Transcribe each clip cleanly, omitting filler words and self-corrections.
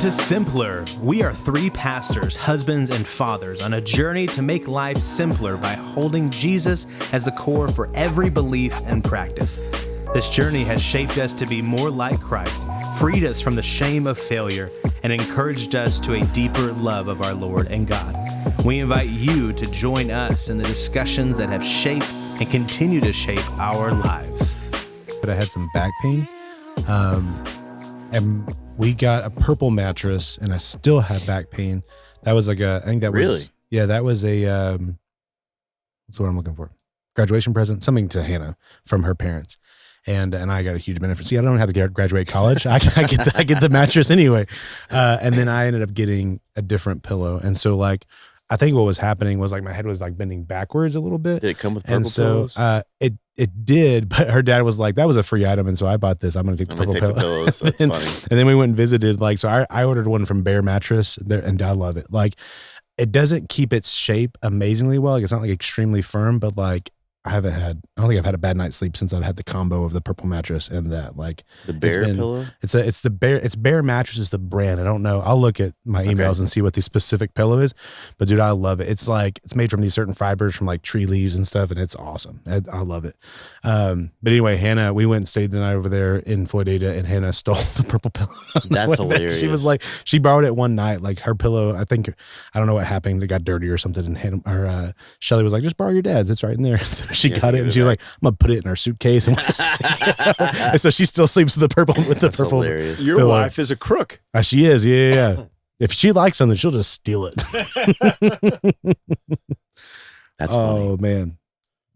to Simpler. We are three pastors, husbands, and fathers on a journey to make life simpler by holding Jesus as the core for every belief and practice. This journey has shaped us to be more like Christ, freed us from the shame of failure, and encouraged us to a deeper love of our Lord and God. We invite you to join us in the discussions that have shaped and continue to shape our lives. But I had some back pain, and we got a purple mattress, and I still had back pain. That was like I think that was, really? Yeah, that was a, what's what I'm looking for? Graduation present, something to Hannah from her parents. And I got a huge benefit. See, I don't have to graduate college. I get the mattress anyway. And then I ended up getting a different pillow. And so like, I think what was happening was like my head was like bending backwards a little bit. Did it come with purple pillows? It did, but her dad was like, that was a free item. And so I bought this. I'm going to take the purple pillows. That's and, funny. And then we went and visited, like, so I ordered one from Bear Mattress there, and I love it. Like, it doesn't keep its shape amazingly well. Like, it's not like extremely firm, but like, I don't think I've had a bad night's sleep since I've had the combo of the purple mattress and that. Like the Bear pillow? It's Bear Mattress is the brand. I don't know. I'll look at my emails and see what the specific pillow is. But dude, I love it. It's like, it's made from these certain fibers from like tree leaves and stuff, and it's awesome. I love it. But anyway, Hannah, we went and stayed the night over there in Floydada, and Hannah stole the purple pillow. That's hilarious. She was like, she borrowed it one night, like her pillow, I don't know what happened. It got dirty or something. And Shelly was like, just borrow your dad's. It's right in there. So she got it, and she was like, I'm gonna put it in her suitcase, and, and so she still sleeps with the purple hilarious. Your pillow. wife is a crook. She is, yeah. If she likes something, she'll just steal it. That's funny. Oh man.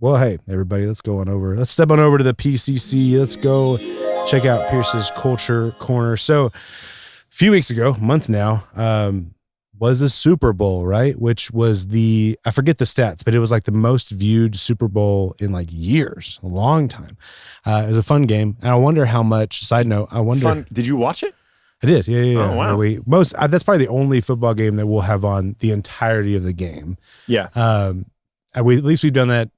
Well, hey everybody, let's step on over to the PCC. Let's go check out Pierce's Culture Corner. So a few weeks ago, a month now, was the Super Bowl, right? Which was I forget the stats, but it was like the most viewed Super Bowl in like years, a long time. It was a fun game. And I wonder how much, side note, Did you watch it? I did. Yeah. Oh, wow. That's probably the only football game that we'll have on the entirety of the game. Yeah. At least we've done that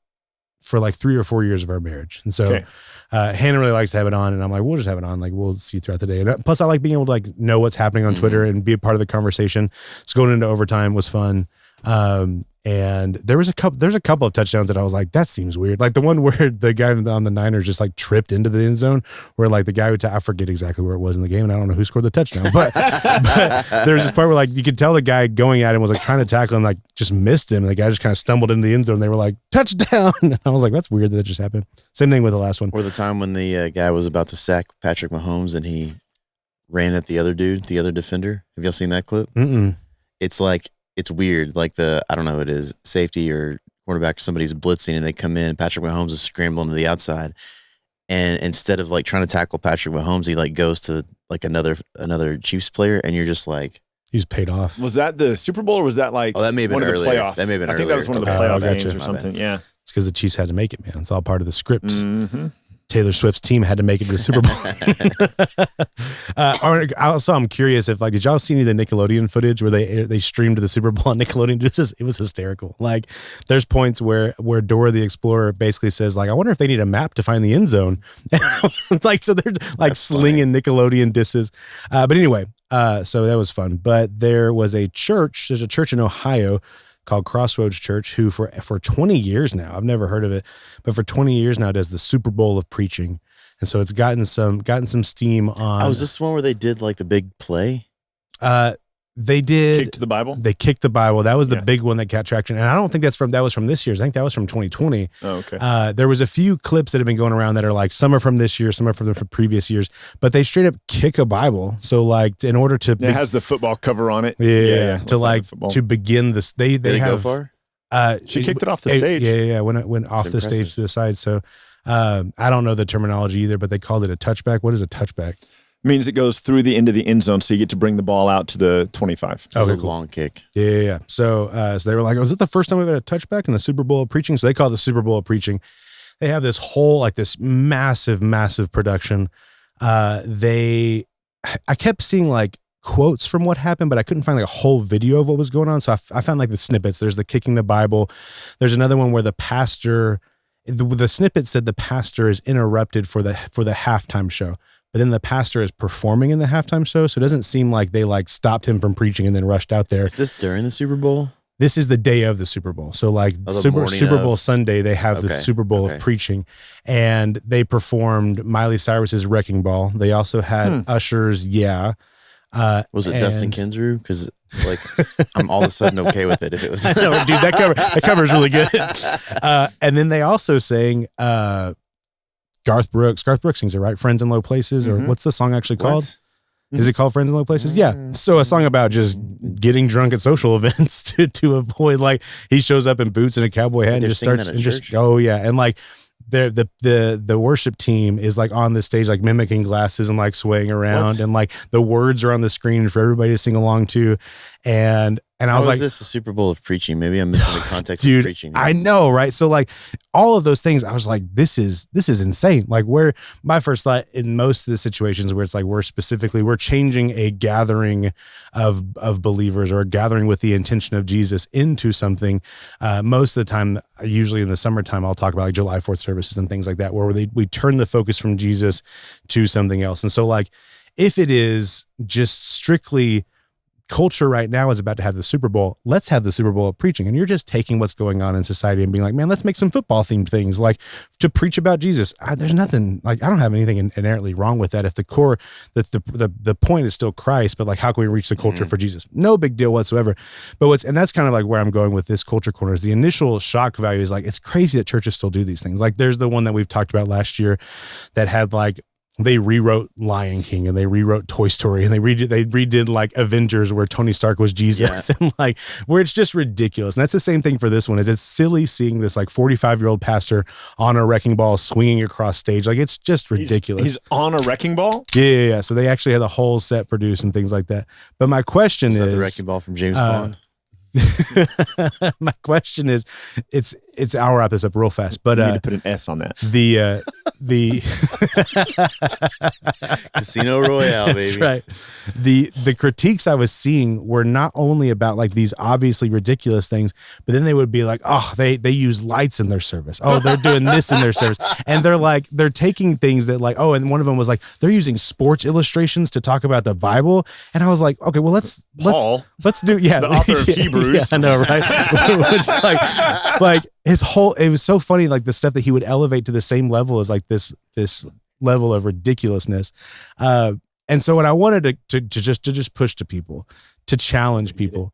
for like 3 or 4 years of our marriage. And so, Hannah really likes to have it on, and I'm like, we'll just have it on. Like, we'll see throughout the day. And plus I like being able to like know what's happening on Twitter and be a part of the conversation. So going into overtime was fun. And there's a couple of touchdowns that I was like, that seems weird. Like the one where the guy on the Niners just like tripped into the end zone, where like the guy I forget exactly where it was in the game, and I don't know who scored the touchdown, but there was this part where like you could tell the guy going at him was like trying to tackle him, like just missed him, and the guy just kind of stumbled into the end zone. And they were like, touchdown. And I was like, that's weird that just happened. Same thing with the last one. Or the time when the guy was about to sack Patrick Mahomes and he ran at the other defender. Have y'all seen that clip? Mm-mm. It's like, it's weird. Like I don't know what it is, safety or quarterback, somebody's blitzing and they come in. Patrick Mahomes is scrambling to the outside. And instead of like trying to tackle Patrick Mahomes, he like goes to like another Chiefs player. And you're just like, he's paid off. Was that the Super Bowl, or was that like that may have one been of the earlier. playoffs? That may have been I think that was one of the earlier. playoff Okay. games or My something. bad. Yeah. It's because the Chiefs had to make it, man. It's all part of the script. Mm-hmm. Taylor Swift's team had to make it to the Super Bowl. Also, I'm curious if like, did y'all see any of the Nickelodeon footage where they streamed to the Super Bowl on Nickelodeon? It was hysterical. Like there's points where Dora the Explorer basically says like, I wonder if they need a map to find the end zone. Like, so they're like slinging Nickelodeon disses. But anyway, so that was fun. But there's a church in Ohio called Crossroads Church, who for 20 years now, I've never heard of it, but for 20 years now does the Super Bowl of preaching. And so it's gotten some steam on. Oh, is this one where they did like the big play? They did. Kicked the Bible? They kicked the Bible. That was the big one that got traction. And I don't think that was from this year's. I think that was from 2020. Oh, okay. There was a few clips that have been going around that are like, some are from this year, some are from the previous years, but they straight up kick a Bible. So like in order to. It has the football cover on it. Yeah. To like, to begin this, they Did it have. go far? She kicked it off the stage. Yeah. Went off the stage to the side. So I don't know the terminology either, but they called it a touchback. What is a touchback? Means it goes through the end of the end zone, so you get to bring the ball out to the 25. That was a long kick. Yeah. So they were like, was it the first time we've had a touchback in the Super Bowl of preaching? So they call it the Super Bowl of preaching. They have this whole, like this massive production. I kept seeing like quotes from what happened, but I couldn't find like a whole video of what was going on. So I found like the snippets. There's the kicking the Bible. There's another one where the pastor, the snippet said the pastor is interrupted for the halftime show. but then the pastor is performing in the halftime show. So it doesn't seem like they like stopped him from preaching and then rushed out there. Is this during the Super Bowl? This is the day of the Super Bowl. So like Super Bowl Sunday, they have the Super Bowl of preaching, and they performed Miley Cyrus's Wrecking Ball. They also had Usher's Yeah. Was it Dustin Kinsrew? Because like I'm all of a sudden okay with it if it was. I know, dude, that cover is really good. And then they also sang Garth Brooks. Garth Brooks sings it, right? Friends in Low Places, or what's the song actually called? Is it called Friends in Low Places? Yeah. So a song about just getting drunk at social events to avoid, like, he shows up in boots and a cowboy hat and just starts and just, oh yeah. And like the worship team is like on the stage, like mimicking glasses and like swaying around, and like the words are on the screen for everybody to sing along to. And I was like, is this a Super Bowl of preaching? Maybe I'm missing the context dude, of preaching. I know, right? So like all of those things, I was like, this is insane. Like, where my first thought in most of the situations where it's like we're changing a gathering of believers, or a gathering with the intention of Jesus into something. Most of the time, usually in the summertime, I'll talk about like July 4th services and things like that, where we turn the focus from Jesus to something else. And so like, if it is just strictly culture right now is about to have the Super Bowl, let's have the Super Bowl of preaching. And you're just taking what's going on in society and being like, man, let's make some football themed things like to preach about Jesus. There's nothing, like, I don't have anything inherently wrong with that. If the core, the point is still Christ, but like, how can we reach the culture for Jesus? No big deal whatsoever. But and that's kind of like where I'm going with this culture corner, is the initial shock value is like, it's crazy that churches still do these things. Like, there's the one that we've talked about last year that had like, they rewrote Lion King and they rewrote Toy Story and they redid like Avengers, where Tony Stark was Jesus, and like, where it's just ridiculous. And that's the same thing for this one. Is it's silly seeing this like 45-year-old pastor on a wrecking ball swinging across stage. Like, it's just ridiculous. He's on a wrecking ball? Yeah. So they actually had a whole set produced and things like that. But my question is that the wrecking ball from James Bond? My question is, I'll wrap this up real fast, but you need to put an S on that. The Casino Royale, that's baby. Right. The critiques I was seeing were not only about like these obviously ridiculous things, but then they would be like, oh, they use lights in their service. Oh, they're doing this in their service. And they're taking things that like, oh, and one of them was like, they're using sports illustrations to talk about the Bible. And I was like, okay, well, let's do, the author of Hebrews. Yeah, I know, right? It's like his whole, it was so funny, like the stuff that he would elevate to the same level as like this level of ridiculousness. And so what I wanted to just push to people, to challenge people,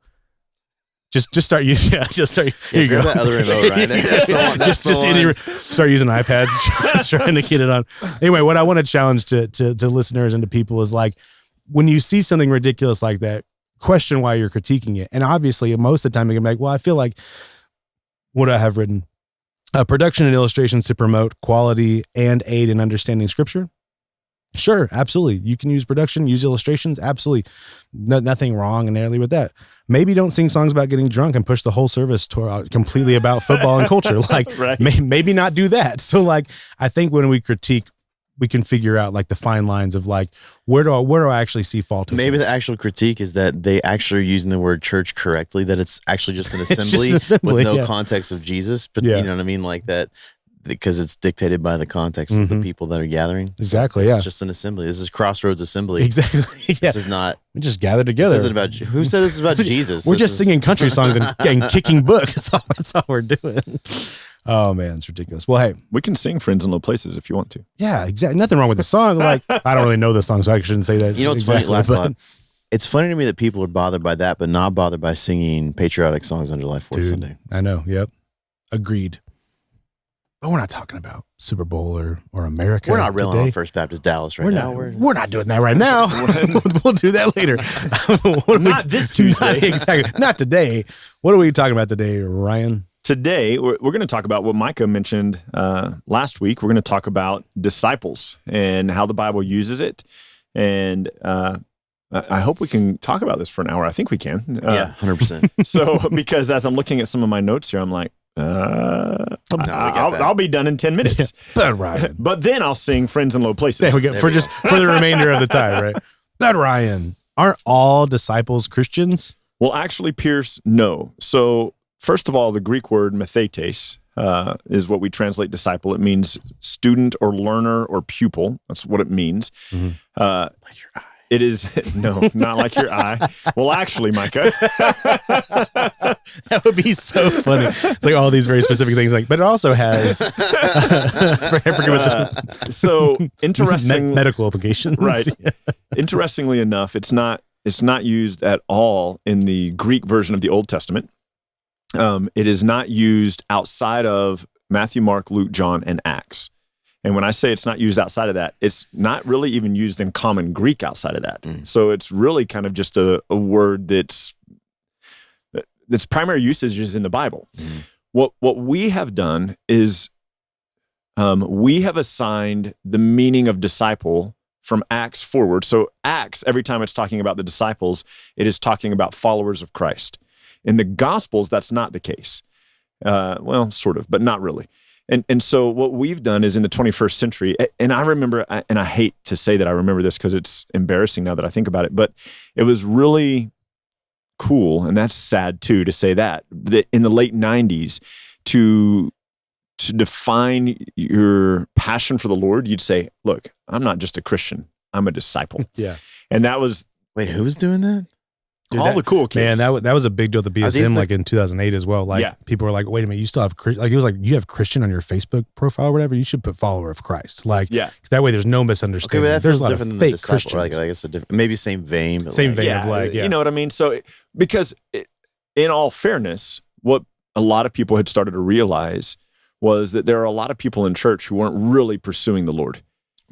just start using, here you go. That other remote right there. That's the one, that's start using iPads, trying to get it on. Anyway, what I want to challenge to listeners and to people is like, when you see something ridiculous like that, question why you're critiquing it. And obviously most of the time you can be like, well, I feel like, what do I have written? Production and illustrations to promote quality and aid in understanding scripture. Sure, absolutely. You can use production, use illustrations. Absolutely. Nothing wrong inherently with that. Maybe don't sing songs about getting drunk and push the whole service completely about football and culture. Like, right. Maybe not do that. So like, I think when we critique, we can figure out like the fine lines of like, where do I actually see fault? Maybe the actual critique is that they actually are using the word church correctly, that it's actually just an assembly, with no context of Jesus. But you know what I mean? Like that, because it's dictated by the context of the people that are gathering. Exactly. It's just an assembly. This is Crossroads Assembly. Exactly. This is not. We just gather together. This isn't about. Who said this is about Jesus? We're just singing country songs and kicking books. That's all we're doing. Oh man, it's ridiculous. Well, hey, we can sing "Friends in Low Places" if you want to. Yeah, exactly. Nothing wrong with the song. Like, I don't really know the song, so I shouldn't say that. You know what's funny? Last thought. It's funny to me that people are bothered by that, but not bothered by singing patriotic songs on July 4th Sunday. I know. Yep. Agreed. But we're not talking about Super Bowl or America. We're not reeling on First Baptist Dallas now. We're not doing that right now. We'll do that later. Not this Tuesday. Exactly. Not today. What are we talking about today, Ryan? Today, we're going to talk about what Micah mentioned last week. We're going to talk about disciples and how the Bible uses it. And I hope we can talk about this for an hour. I think we can. Yeah, 100%. So, because as I'm looking at some of my notes here, I'm like, I'll be done in 10 minutes. Yeah, Ryan. But then I'll sing Friends in Low Places. There we go. For the remainder of the time, right? But Ryan, aren't all disciples Christians? Well, actually, Pierce, no. So, first of all, the Greek word mathetes is what we translate disciple. It means student or learner or pupil. That's what it means. Like your eye. It is, no, not like your eye. Well, actually, Micah. That would be so funny. It's like all these very specific things, like, but it also has so interesting medical applications, right? Yeah. Interestingly enough, it's not used at all in the Greek version of the Old Testament. It is not used outside of Matthew, Mark, Luke, John, and Acts. And when I say it's not used outside of that, it's not really even used in common Greek outside of that. So it's really kind of just a word that's primary usage is in the Bible. What we have done is we have assigned the meaning of disciple from Acts forward. So Acts, every time it's talking about the disciples, it is talking about followers of Christ. In the Gospels, that's not the case. Well, sort of, but not really. And so what we've done is in the 21st century, and I remember, and I hate to say that I remember this because it's embarrassing now that I think about it, but it was really cool, and that's sad too, to say that in the late 90s, to define your passion for the Lord, you'd say, look, I'm not just a Christian, I'm a disciple. Yeah. And that was... Wait, who was doing that? Dude, all the cool kids. Man, that was a big deal at the BSM, like in 2008 as well. Like people were like, "Wait a minute, you still have like it was like you have Christian on your Facebook profile or whatever. You should put follower of Christ." Like, 'cause that way there's no misunderstanding. Okay, but that there's feels a lot different of than fake disciple, Christians. right? Like, I guess a different, maybe same vein, but same like, vein of like, you know what I mean. So, because in all fairness, what a lot of people had started to realize was that there are a lot of people in church who weren't really pursuing the Lord,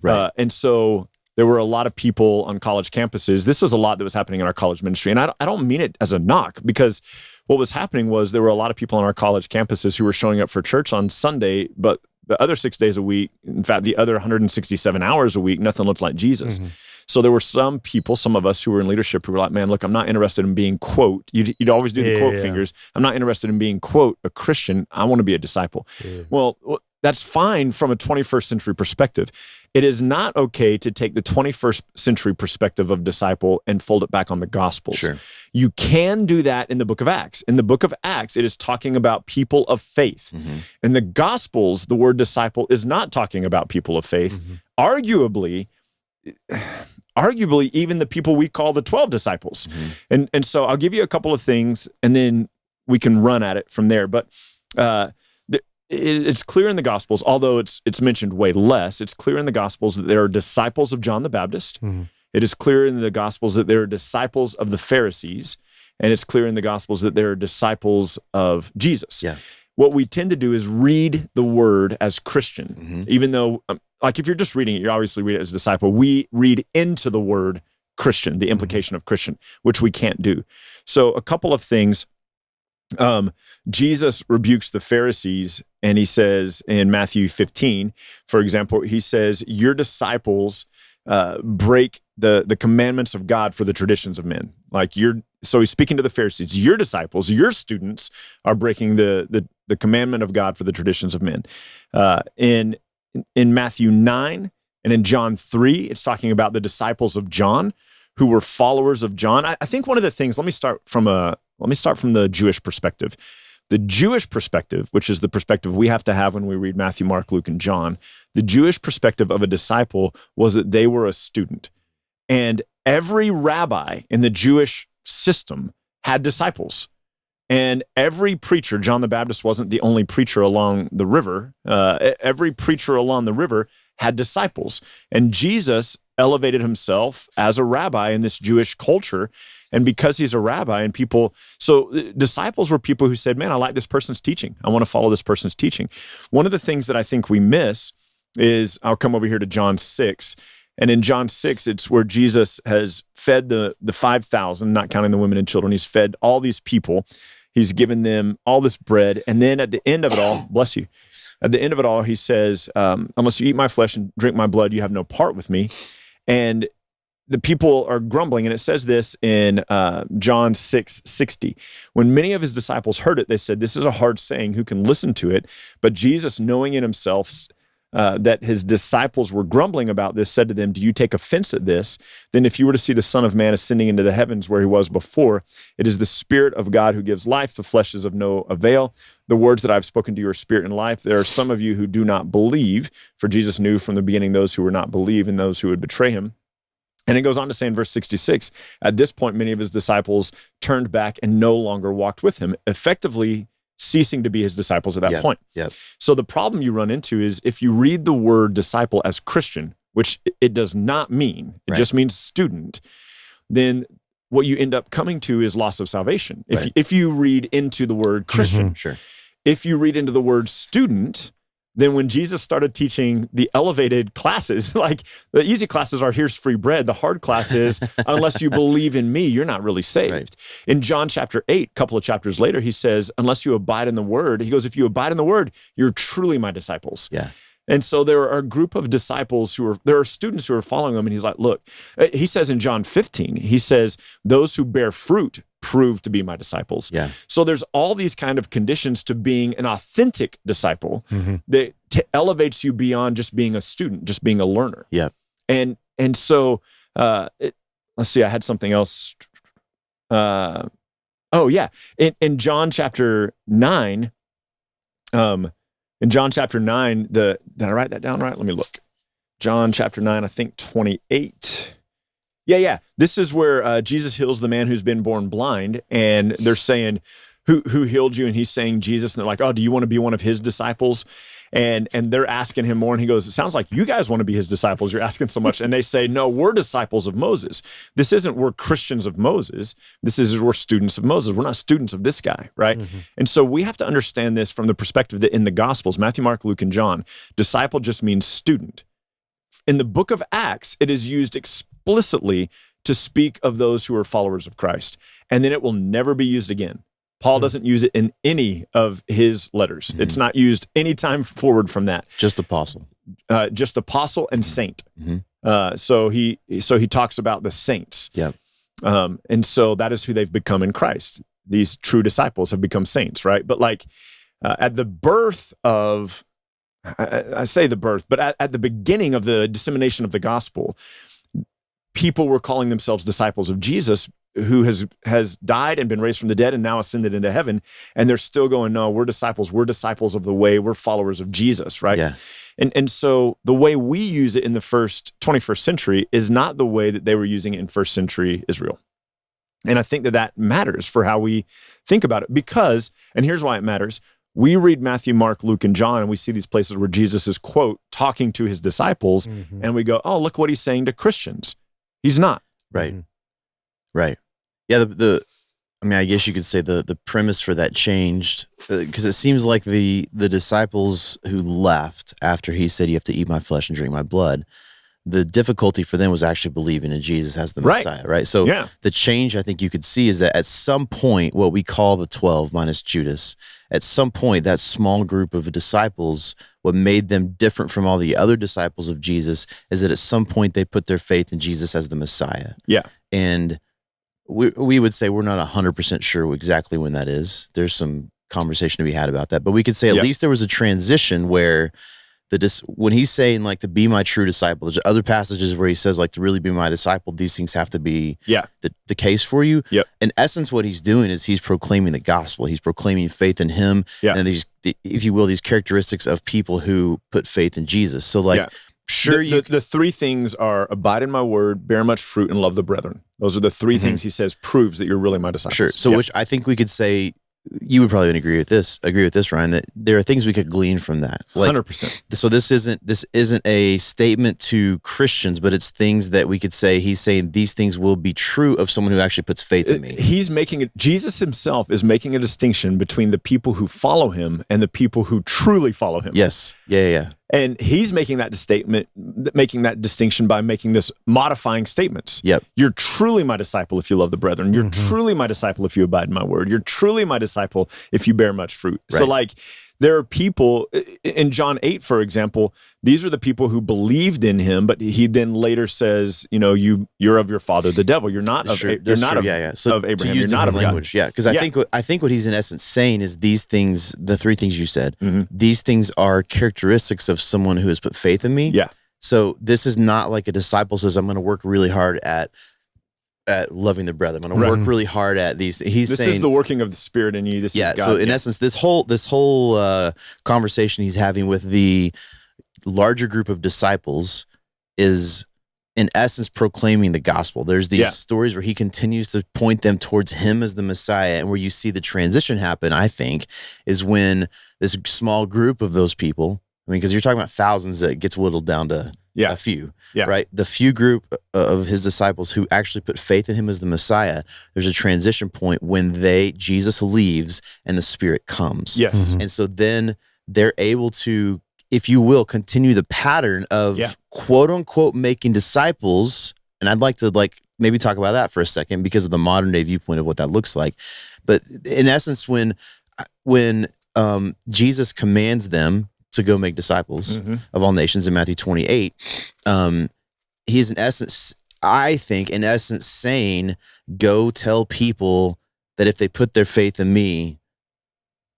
right? And so there were a lot of people on college campuses. This was a lot that was happening in our college ministry. And I don't mean it as a knock, because what was happening was there were a lot of people on our college campuses who were showing up for church on Sunday, but the other 6 days a week, in fact, the other 167 hours a week, nothing looked like Jesus. So there were some people, some of us who were in leadership who were like, man, look, I'm not interested in being, quote, you'd always do the quote fingers. I'm not interested in being, quote, a Christian. I want to be a disciple. Well, that's fine from a 21st century perspective. It is not okay to take the 21st century perspective of disciple and fold it back on the Gospels. Sure. You can do that in the book of Acts. In the book of Acts, it is talking about people of faith. In the Gospels, the word disciple is not talking about people of faith. Arguably, even the people we call the 12 disciples. And so I'll give you a couple of things, and then we can run at it from there. But it's clear in the Gospels, although it's mentioned way less, it's clear in the Gospels that there are disciples of John the Baptist. It is clear in the Gospels that there are disciples of the Pharisees, and it's clear in the Gospels that there are disciples of Jesus. What we tend to do is read the word as Christian, even though, like if you're just reading it, you obviously read it as disciple. We read into the word Christian, the implication of Christian, which we can't do. So a couple of things. Jesus rebukes the Pharisees, and he says in Matthew 15, for example, he says, your disciples break the commandments of God for the traditions of men. So he's speaking to the Pharisees, your disciples, your students are breaking the commandment of God for the traditions of men. In Matthew 9 and in John 3, it's talking about the disciples of John who were followers of John. I think one of the things, let me start from the Jewish perspective. The Jewish perspective, which is the perspective we have to have when we read Matthew, Mark, Luke, and John, the Jewish perspective of a disciple was that they were a student. And every rabbi in the Jewish system had disciples. And every preacher, John the Baptist wasn't the only preacher along the river. Every preacher along the river had disciples. And Jesus elevated himself as a rabbi in this Jewish culture. And because he's a rabbi and so disciples were people who said, man, I like this person's teaching. I want to follow this person's teaching. One of the things that I think we miss is, I'll come over here to John 6. And in John 6, it's where Jesus has fed the 5,000, not counting the women and children. He's fed all these people. He's given them all this bread. And then at the end of it all, bless you, at the end of it all, he says, unless you eat my flesh and drink my blood, you have no part with me. And the people are grumbling. And it says this in John 6:60. When many of his disciples heard it, they said, this is a hard saying. Who can listen to it? But Jesus, knowing in himself, that his disciples were grumbling about this, said to them, do you take offense at this? Then if you were to see the Son of Man ascending into the heavens where he was before, it is the Spirit of God who gives life. The flesh is of no avail. The words that I've spoken to you are spirit and life. There are some of you who do not believe, for Jesus knew from the beginning those who would not believe and those who would betray him. And it goes on to say in verse 66, at this point, many of his disciples turned back and no longer walked with him, effectively ceasing to be his disciples at that point. Yep. So the problem you run into is if you read the word disciple as Christian, which it does not mean, it just means student, then what you end up coming to is loss of salvation. If you read into the word Christian, Sure. If you read into the word student, then when Jesus started teaching the elevated classes, like the easy classes are here's free bread. The hard class is unless you believe in me, you're not really saved. Right. In John chapter 8, a couple of chapters later, he says, unless you abide in the word, he goes, if you abide in the word, you're truly my disciples. Yeah. And so there are a group of disciples there are students who are following him. And he's like, look, he says in John 15, he says, those who bear fruit prove to be my disciples. Yeah. So there's all these kind of conditions to being an authentic disciple that elevates you beyond just being a student, just being a learner. Yeah. And so let's see, I had something else. In John chapter 9, did I write that down right? Let me look. John chapter 9, I think 28. Yeah. This is where Jesus heals the man who's been born blind, and they're saying, who healed you? And he's saying Jesus, and they're like, oh, do you want to be one of his disciples? And they're asking him more, and he goes, it sounds like you guys want to be his disciples. You're asking so much. And they say, no, we're disciples of Moses. This isn't we're Christians of Moses. This is we're students of Moses. We're not students of this guy, right? And so we have to understand this from the perspective that in the Gospels, Matthew, Mark, Luke, and John, disciple just means student. In the book of Acts, it is used explicitly to speak of those who are followers of Christ. And then it will never be used again. Paul doesn't use it in any of his letters. It's not used any time forward from that. Just apostle. Just apostle and saint. So he talks about the saints. Yeah. And so that is who they've become in Christ. These true disciples have become saints, right? But like at the birth of, I say the birth, but at the beginning of the dissemination of the gospel, people were calling themselves disciples of Jesus, who has died and been raised from the dead and now ascended into heaven. And they're still going, no, we're disciples. We're disciples of the way. We're followers of Jesus, right? Yeah. And so the way we use it in the 21st century is not the way that they were using it in first century Israel. And I think that matters for how we think about it because, and here's why it matters. We read Matthew, Mark, Luke, and John, and we see these places where Jesus is, quote, talking to his disciples, and we go, oh, look what he's saying to Christians. He's not. Right. Right. Yeah, I guess you could say the premise for that changed because it seems like the disciples who left after he said, you have to eat my flesh and drink my blood, the difficulty for them was actually believing in Jesus as the Messiah, right? So the change I think you could see is that at some point, what we call the 12 minus Judas, at some point, that small group of disciples, what made them different from all the other disciples of Jesus is that at some point they put their faith in Jesus as the Messiah. Yeah. And we would say we're not 100% sure exactly when that is. There's some conversation to be had about that, but we could say at least there was a transition where when he's saying like to be my true disciple, there's other passages where he says like to really be my disciple, these things have to be the case for you. Yep. In essence, what he's doing is he's proclaiming the gospel. He's proclaiming faith in him and these, if you will, these characteristics of people who put faith in Jesus. So like, sure, the three things are abide in my word, bear much fruit, and love the brethren. Those are the three things he says proves that you're really my disciple. Sure. So which I think we could say, you would probably agree with this, Ryan, that there are things we could glean from that. Like, 100%. So this isn't a statement to Christians, but it's things that we could say, he's saying these things will be true of someone who actually puts faith in me. Jesus himself is making a distinction between the people who follow him and the people who truly follow him. Yes. Yeah. And he's making that distinction by making this modifying statements. Yep. You're truly my disciple if you love the brethren. You're truly my disciple if you abide in my word. You're truly my disciple if you bear much fruit. Right. So like there are people in John 8, for example, these are the people who believed in him, but he then later says, you're of your father, the devil. You're not of Abraham. So of Abraham. To use you're not of language. God. Yeah. Because I think what he's in essence saying is these things, the three things you said, Mm-hmm. these things are characteristics of someone who has put faith in me. Yeah. So this is not like a disciple says, I'm going to work really hard at loving the brethren. I'm going to work really hard at these. This is the working of the Spirit in you. This is God. So in essence, this whole conversation he's having with the larger group of disciples is in essence proclaiming the gospel. There's these stories where he continues to point them towards him as the Messiah, and where you see the transition happen, I think, is when this small group of those people, because you're talking about thousands, that gets whittled down to a few, right? The few group of his disciples who actually put faith in him as the Messiah, there's a transition point when Jesus leaves and the Spirit comes. Yes. And so then they're able to, if you will, continue the pattern of quote unquote making disciples. And I'd like to maybe talk about that for a second because of the modern day viewpoint of what that looks like. But in essence, when Jesus commands them to go make disciples of all nations in Matthew 28, he's in essence, I think, saying, go tell people that if they put their faith in me,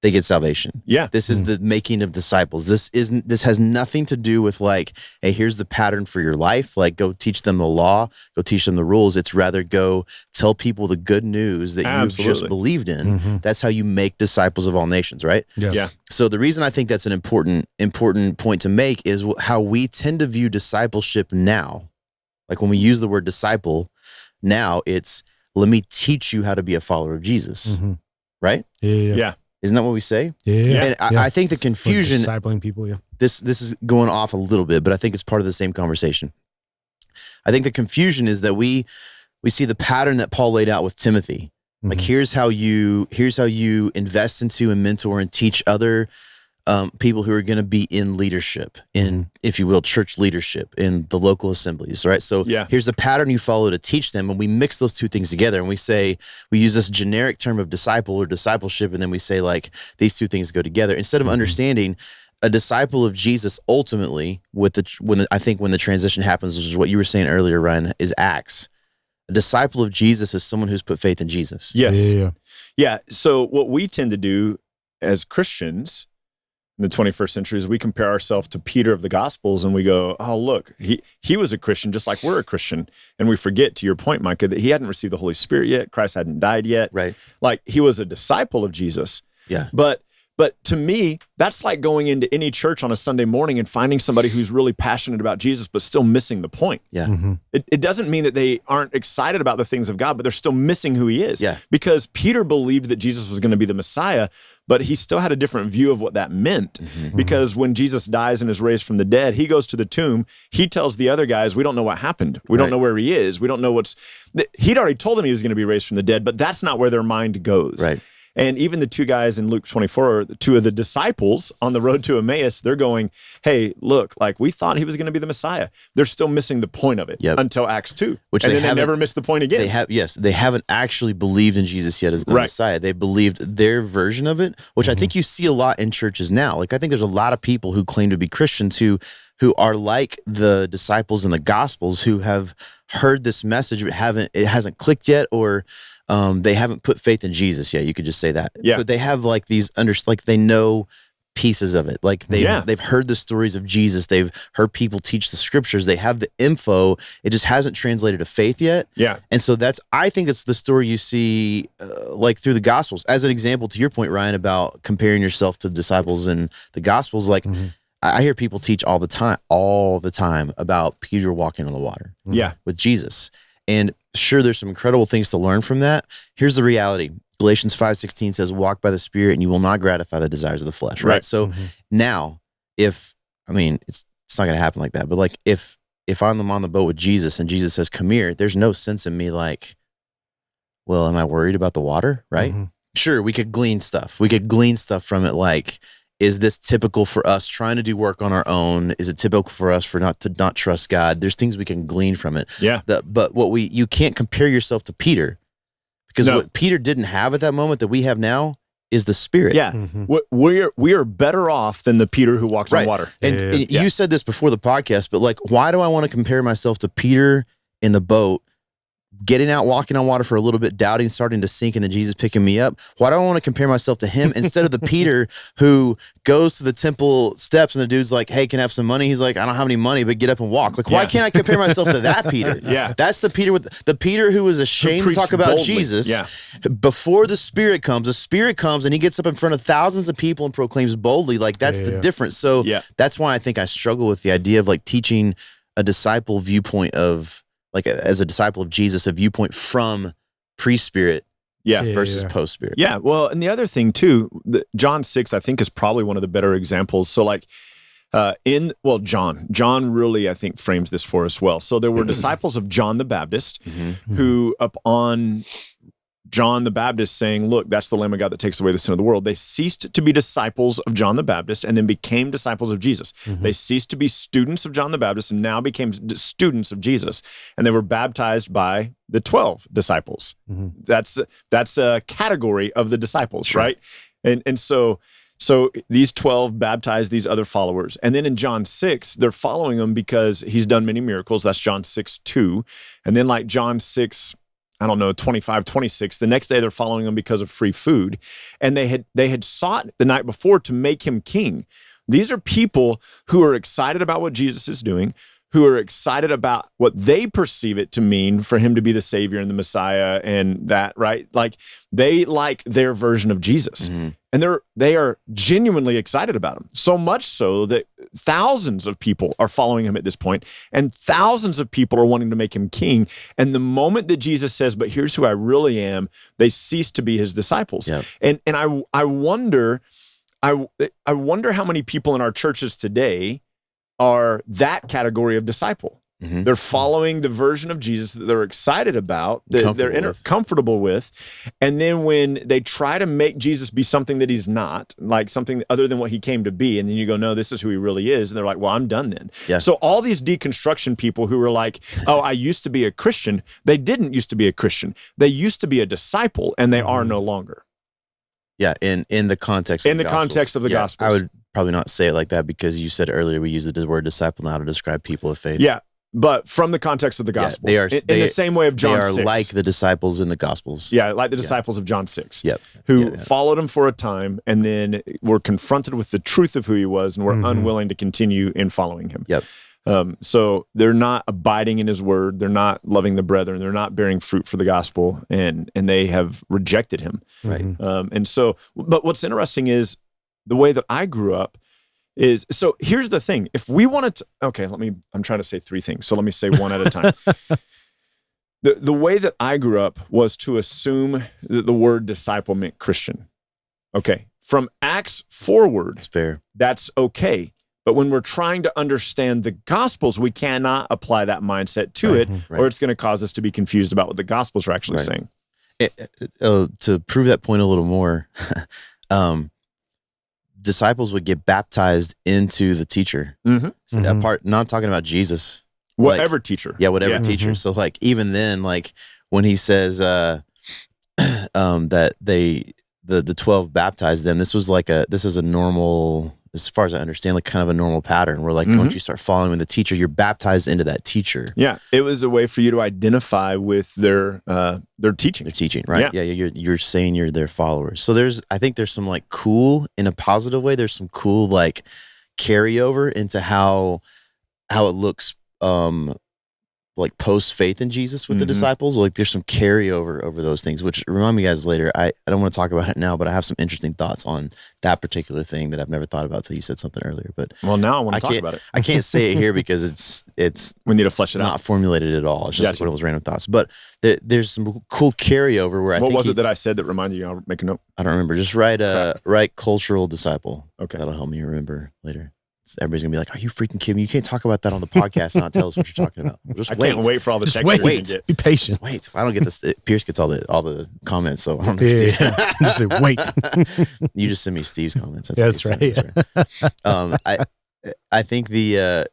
they get salvation. Yeah. This is the making of disciples. This has nothing to do with hey, here's the pattern for your life. Go teach them the law, go teach them the rules. It's rather go tell people the good news that you've just believed in. That's how you make disciples of all nations, right? Yeah. So the reason I think that's an important point to make is how we tend to view discipleship now. When we use the word disciple, now it's, let me teach you how to be a follower of Jesus, right? Yeah. Isn't that what we say? Yeah. And I think the confusion, discipling people, this is going off a little bit, but I think it's part of the same conversation. I think the confusion is that we see the pattern that Paul laid out with Timothy. Here's how you invest into and mentor and teach other people who are going to be in leadership, in, if you will, church leadership in the local assemblies, right? So here's the pattern you follow to teach them. And we mix those two things together and we use this generic term of disciple or discipleship. And then we say these two things go together instead of understanding a disciple of Jesus ultimately when the transition happens, which is what you were saying earlier, Ryan, is Acts. A disciple of Jesus is someone who's put faith in Jesus. Yes. Yeah. So what we tend to do as Christians in the 21st century is we compare ourselves to Peter of the Gospels and we go, oh, look, he was a Christian just like we're a Christian. And we forget, to your point, Micah, that he hadn't received the Holy Spirit yet. Christ hadn't died yet. Right. He was a disciple of Jesus. Yeah. But to me, that's like going into any church on a Sunday morning and finding somebody who's really passionate about Jesus, but still missing the point. Yeah. It doesn't mean that they aren't excited about the things of God, but they're still missing who he is. Yeah. Because Peter believed that Jesus was going to be the Messiah, but he still had a different view of what that meant. Because when Jesus dies and is raised from the dead, he goes to the tomb. He tells the other guys, we don't know what happened. We don't know where he is. We don't know he'd already told them he was going to be raised from the dead, but that's not where their mind goes. Right. And even the two guys in Luke 24, two of the disciples on the road to Emmaus, they're going, hey, look, we thought he was going to be the Messiah. They're still missing the point of it until Acts 2. And then they never missed the point again. They haven't actually believed in Jesus yet as the Messiah. They believed their version of it, which I think you see a lot in churches now. I think there's a lot of people who claim to be Christians who are like the disciples in the Gospels who have heard this message, but it hasn't clicked yet, or they haven't put faith in Jesus yet. You could just say that. Yeah. But they have they know pieces of it. They've heard the stories of Jesus. They've heard people teach the scriptures. They have the info. It just hasn't translated to faith yet. Yeah. And so I think it's the story you see through the Gospels. As an example, to your point, Ryan, about comparing yourself to disciples in the Gospels, I hear people teach all the time about Peter walking on the water with Jesus. And sure, there's some incredible things to learn from that. Here's the reality. Galatians 5:16 says, walk by the Spirit and you will not gratify the desires of the flesh, right? So now, it's not going to happen like that, but if I'm on the boat with Jesus and Jesus says, come here, there's no sense in me well, am I worried about the water, right? Sure, we could glean stuff. From it is this typical for us trying to do work on our own? Is it typical for us to not trust God? There's things we can glean from it. Yeah. But you can't compare yourself to Peter, because what Peter didn't have at that moment that we have now, is the Spirit. Yeah. We are better off than the Peter who walked on water. And you said this before the podcast, but like, why do I want to compare myself to Peter in the boat, getting out, walking on water for a little bit, doubting, starting to sink, and then Jesus picking me up? Why do I want to compare myself to him instead of the Peter who goes to the temple steps and the dude's like, hey, can I have some money? He's like, I don't have any money, but get up and walk. Like, why can't I compare myself to that Peter? That's the Peter who was ashamed to talk about Jesus. Before the Spirit comes and he gets up in front of thousands of people and proclaims boldly. Like, that's the difference. So that's why I think I struggle with the idea of like teaching a disciple viewpoint of, like, as a disciple of Jesus, a viewpoint from pre-Spirit versus post-Spirit. Yeah, well, and the other thing too, John 6, I think, is probably one of the better examples. So like, John really, I think, frames this for us well. So there were disciples of John the Baptist who, upon John the Baptist saying, look, that's the Lamb of God that takes away the sin of the world, they ceased to be disciples of John the Baptist and then became disciples of Jesus. They ceased to be students of John the Baptist and now became students of Jesus. And they were baptized by the 12 disciples. That's a category of the disciples, right? And so these 12 baptized these other followers. And then in John 6, they're following him because he's done many miracles. That's John 6:2. And then like John 6, 25, 26. The next day they're following him because of free food. And they had sought the night before to make him king. These are people who are excited about what Jesus is doing, who are excited about what they perceive it to mean for him to be the Savior and the Messiah and that, right? Like, they like their version of Jesus. And they are genuinely excited about him. So much so that thousands of people are following him at this point, and thousands of people are wanting to make him king. And the moment that Jesus says, but here's who I really am, they cease to be his disciples. And I wonder how many people in our churches today are that category of disciple. They're following the version of Jesus that they're excited about, that they're comfortable with. And then when they try to make Jesus be something that he's not, like something other than what he came to be, and then you go, no, this is who he really is. And they're like, well, I'm done then. So all these deconstruction people who were like, oh, I used to be a Christian. They didn't used to be a Christian. They used to be a disciple, and they are no longer. In the context of the Gospels. I would probably not say it like that, because you said earlier we use the word disciple now to describe people of faith. But from the context of the Gospels, they are in the same way of John 6. They are like the disciples in the Gospels. Like the disciples of John 6, who followed him for a time and then were confronted with the truth of who he was and were unwilling to continue in following him. So they're not abiding in his word. They're not loving the brethren. They're not bearing fruit for the gospel, and they have rejected him. And so, but what's interesting is the way that I grew up is, so here's the thing. If we wanted to, I'm trying to say three things. So let me say one at a time. The way that I grew up was to assume that the word disciple meant Christian. From Acts forward, that's fair. That's okay. But when we're trying to understand the Gospels, we cannot apply that mindset to it, or it's going to cause us to be confused about what the Gospels are actually saying. To prove that point a little more, disciples would get baptized into the teacher. Not talking about Jesus. Whatever teacher. Whatever teacher. So like, even then, like when he says that the 12 baptized them, this is a normal, as far as I understand, like kind of a normal pattern where, like, once you start following the teacher, you're baptized into that teacher. It was a way for you to identify with their teaching. Their teaching, right? You're saying you're their followers. So I think there's some like cool, in a positive way, there's some cool like carryover into how it looks like post faith in Jesus with the disciples. Like there's some carryover over those things, which remind me guys later. I don't want to talk about it now, but I have some interesting thoughts on that particular thing that I've never thought about until you said something earlier. But now I want to talk about it. I can't say it here because it's we need to flesh it out. Not formulated at all. It's just like one of those random thoughts. But there's some cool carryover where what was it that I said that reminded you? I'll make a note. I don't remember. Just write cultural disciple. Okay, that'll help me remember later. Everybody's gonna be like, "Are you freaking kidding me? You can't talk about that on the podcast and not tell us what you're talking about." I can't wait for all the text. Wait, be patient. Wait, I don't get this. Pierce gets all the comments, so I don't understand. Just say wait. You just send me Steve's comments. That's right. I think the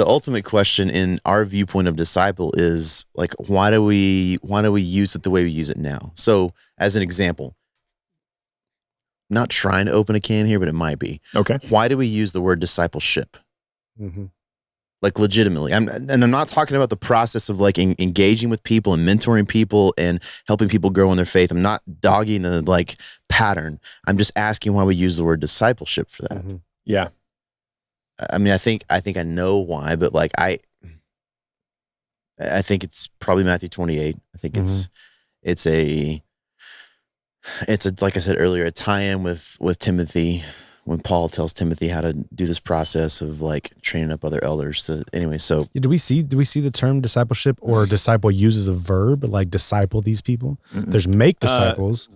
ultimate question in our viewpoint of disciple is like, why do we use it the way we use it now? So, as an example, not trying to open a can here, but it might be. Okay. Why do we use the word discipleship? Like legitimately. I'm not talking about the process of like engaging with people and mentoring people and helping people grow in their faith. I'm not dogging the like pattern. I'm just asking why we use the word discipleship for that. Yeah. I mean, I think I know why, but like I think it's probably Matthew 28. I think it's a like I said earlier, a tie-in with Timothy when Paul tells Timothy how to do this process of like training up other elders to anyway. So do we see the term discipleship, or disciple uses a verb like disciple these people? There's make disciples,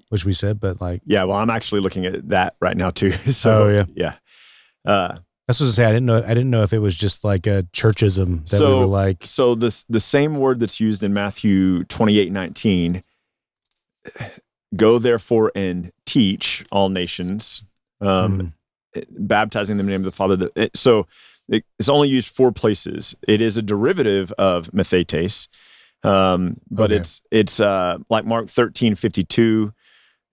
which we said, but like well, I'm actually looking at that right now too. So yeah. That's what I say. I didn't know if it was just like a churchism that we were like. So the same word that's used in Matthew 28:19, go therefore and teach all nations, baptizing them in the name of the Father. So it's only used 4 places. It is a derivative of methetes, but it's like Mark 13:52.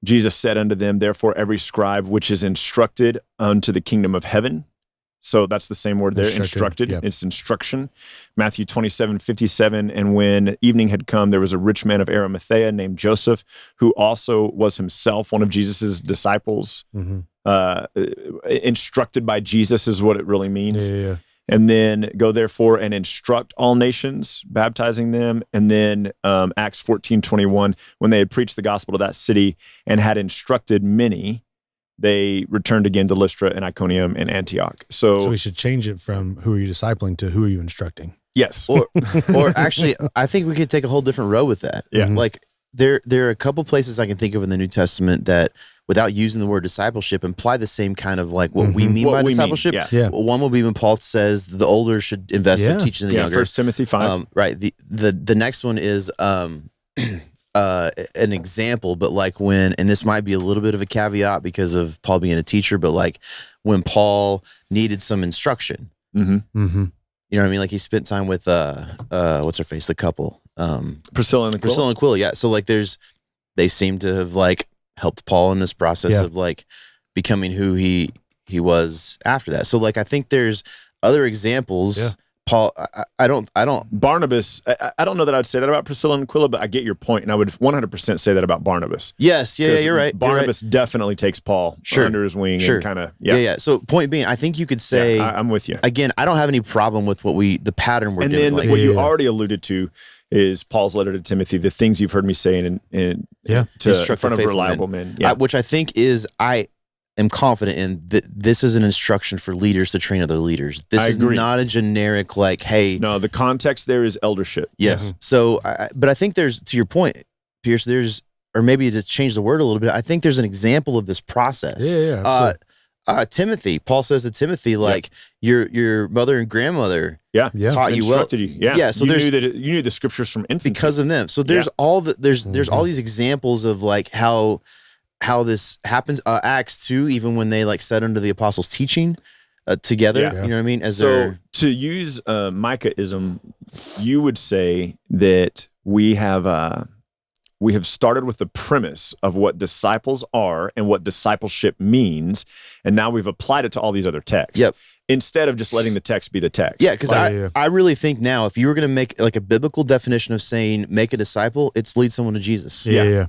Jesus said unto them, therefore every scribe which is instructed unto the kingdom of heaven. So that's the same word there, instructed. Yep. It's instruction. Matthew 27:57, and when evening had come, there was a rich man of Arimathea named Joseph, who also was himself one of Jesus's disciples. Instructed by Jesus is what it really means. And then go therefore and instruct all nations, baptizing them. And then Acts 14:21, when they had preached the gospel to that city and had instructed many, they returned again to Lystra and Iconium and Antioch. So we should change it from who are you discipling to who are you instructing? Yes. Or actually, I think we could take a whole different road with that. Yeah. Like there are a couple places I can think of in the New Testament that, without using the word discipleship, imply the same kind of like what we mean by discipleship. One will be when Paul says the older should invest in teaching the younger. 1 Timothy 5. Right. The next one is an example, but like when, and this might be a little bit of a caveat because of Paul being a teacher, but like when Paul needed some instruction, you know what I mean? Like he spent time with, what's her face? The couple, Priscilla and Aquila. Yeah. So like they seem to have like helped Paul in this process of like becoming who he was after that. So like, I think there's other examples. Yeah. Paul, I don't. Barnabas, I don't know that I'd say that about Priscilla and Aquila, but I get your point, and I would 100% say that about Barnabas. Yes, yeah, you're right. Barnabas definitely takes Paul under his wing and kind of, yeah. So point being, I think you could say, I'm with you. Again, I don't have any problem with the pattern we're doing. And then what you already alluded to is Paul's letter to Timothy, the things you've heard me say in front of reliable men. Yeah. Which I think is, I am confident in that this is an instruction for leaders to train other leaders. This is not a generic like, hey. No, the context there is eldership. Yes. So, but I think there's, to your point, Pierce, or maybe to change the word a little bit, I think there's an example of this process. Timothy, Paul says to Timothy, like your mother and grandmother taught you well. You. Yeah. So you knew the scriptures from infancy because of them. So there's all there's all these examples of like how this happens. Acts 2, even when they like sat under the apostles' teaching together, you know what I mean? To use Micah-ism, you would say that we have started with the premise of what disciples are and what discipleship means, and now we've applied it to all these other texts. Yep. Instead of just letting the text be the text. Yeah, because I really think now, if you were going to make like a biblical definition of saying make a disciple, it's lead someone to Jesus. Yeah.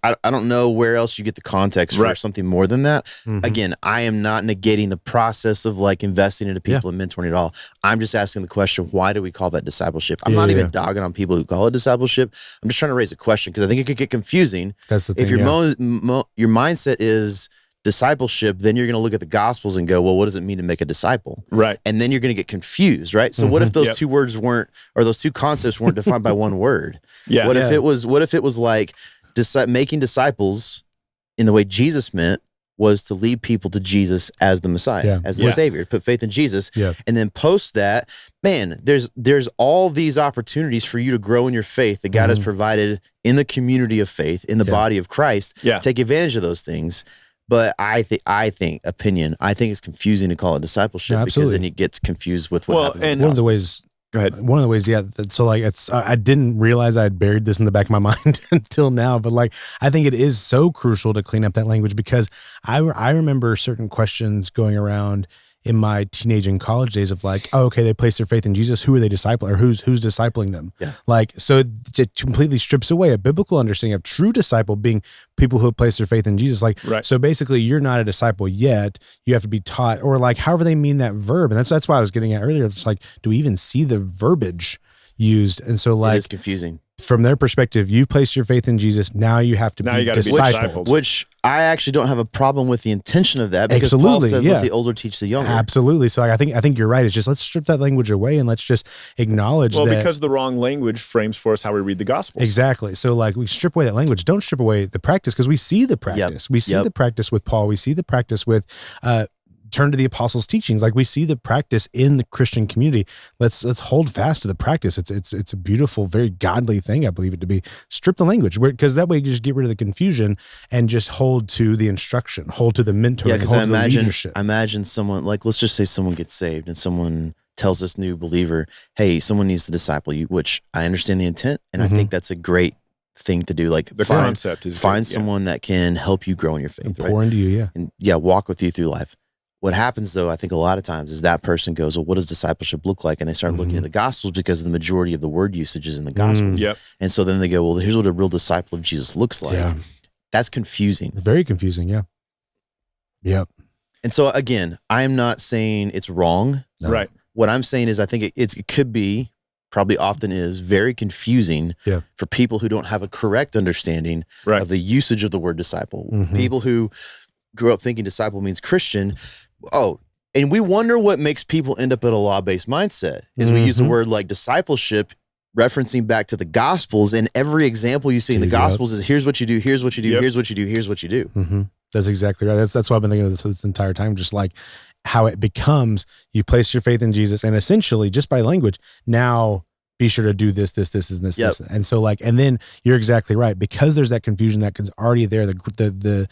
I don't know where else you get the context for something more than that. Again, I am not negating the process of like investing into people and mentoring at all. I'm just asking the question, why do we call that discipleship? I'm not even dogging on people who call it discipleship. I'm just trying to raise a question because I think it could get confusing. That's the thing. If your your mindset is discipleship, then you're going to look at the Gospels and go, well, what does it mean to make a disciple? Right. And then you're going to get confused, right? So what if those two words weren't, or those two concepts weren't defined by one word? Yeah. What if it was like, making disciples in the way Jesus meant was to lead people to Jesus as the Messiah, as the Savior, put faith in Jesus. And then post that, man, there's all these opportunities for you to grow in your faith that God has provided in the community of faith, in the body of Christ. Take advantage of those things. But I think it's confusing to call it discipleship because then it gets confused with what happens. And one of the ways Go ahead. One of the ways, so like I didn't realize I had buried this in the back of my mind until now, but like I think it is so crucial to clean up that language, because I remember certain questions going around in my teenage and college days of like, oh, okay, they place their faith in Jesus. Who are they discipling, or who's discipling them? Yeah. Like, so it completely strips away a biblical understanding of true disciple being people who have placed their faith in Jesus. Like, right. So basically you're not a disciple yet. You have to be taught, or like however they mean that verb. And that's why I was getting at earlier. It's like, do we even see the verbiage used? And so like, it's confusing. From their perspective, you've placed your faith in Jesus. Now you have to be discipled. Which I actually don't have a problem with the intention of that, because Absolutely, Paul says yeah. let the older teach the younger. Absolutely. So I think you're right. It's just, let's strip that language away and let's just acknowledge that. Well, because the wrong language frames for us how we read the Gospels. Exactly. So like we strip away that language. Don't strip away the practice, because we see the practice. We see the practice with Paul. We see the practice with turn to the apostles' teachings. Like we see the practice in the Christian community. Let's hold fast to the practice. It's a beautiful, very godly thing, I believe it to be. Strip the language, because that way you just get rid of the confusion and just hold to the instruction, hold to the mentoring, Yeah, because hold to the leadership. Imagine someone, like, let's just say someone gets saved and someone tells this new believer, hey, someone needs to disciple you, which I understand the intent, and I think that's a great thing to do. Like the concept is find someone that can help you grow in your faith, and pour into you, and walk with you through life. What happens, though, I think a lot of times is that person goes, well, what does discipleship look like? And they start looking at the Gospels, because the majority of the word usage is in the Gospels. Yep. And so then they go, well, here's what a real disciple of Jesus looks like. Yeah. That's confusing. Very confusing, yeah. Yep. And so, again, I'm not saying it's wrong. No. Right. What I'm saying is I think it could be, probably often is, very confusing for people who don't have a correct understanding of the usage of the word disciple. People who grew up thinking disciple means Christian. Oh, and we wonder what makes people end up at a law-based mindset is we use a word like discipleship, referencing back to the Gospels, and every example you see in the Gospels is here's what you do, here's what you do, here's what you do, here's what you do. That's exactly right. That's what I've been thinking of this entire time, just like how it becomes, you place your faith in Jesus, and essentially just by language, now be sure to do this, and this. And so like, and then you're exactly right, because there's that confusion that is already there. The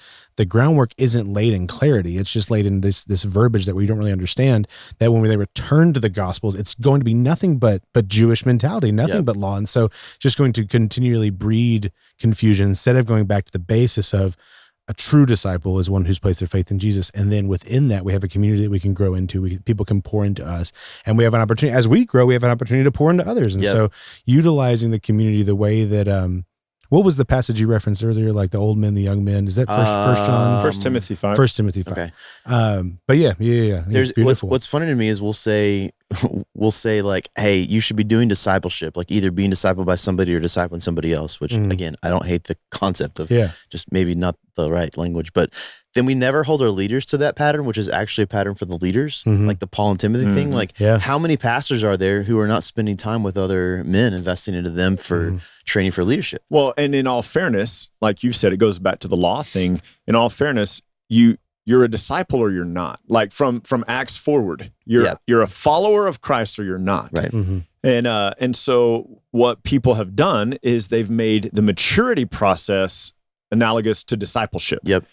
groundwork isn't laid in clarity. It's just laid in this verbiage that we don't really understand, that when they return to the Gospels, it's going to be nothing but Jewish mentality, nothing but law. And so just going to continually breed confusion instead of going back to the basis of a true disciple is one who's placed their faith in Jesus. And then within that, we have a community that we can grow into. People can pour into us, and we have an opportunity, as we grow, we have an opportunity to pour into others. And so utilizing the community the way that, what was the passage you referenced earlier? Like the old men, the young men. Is that First John? 1 Timothy 5. 1 Timothy 5. Okay. But yeah. It's beautiful. What's funny to me is we'll say like, hey, you should be doing discipleship, like either being discipled by somebody or discipling somebody else, which again, I don't hate the concept of just maybe not the right language, but then we never hold our leaders to that pattern, which is actually a pattern for the leaders, like the Paul and Timothy thing. Like how many pastors are there who are not spending time with other men, investing into them for training for leadership? Well, and in all fairness, like you said, it goes back to the law thing. In all fairness, you're a disciple or you're not. Like from Acts forward, you're a follower of Christ or you're not. Right. And so what people have done is they've made the maturity process analogous to discipleship. Yep.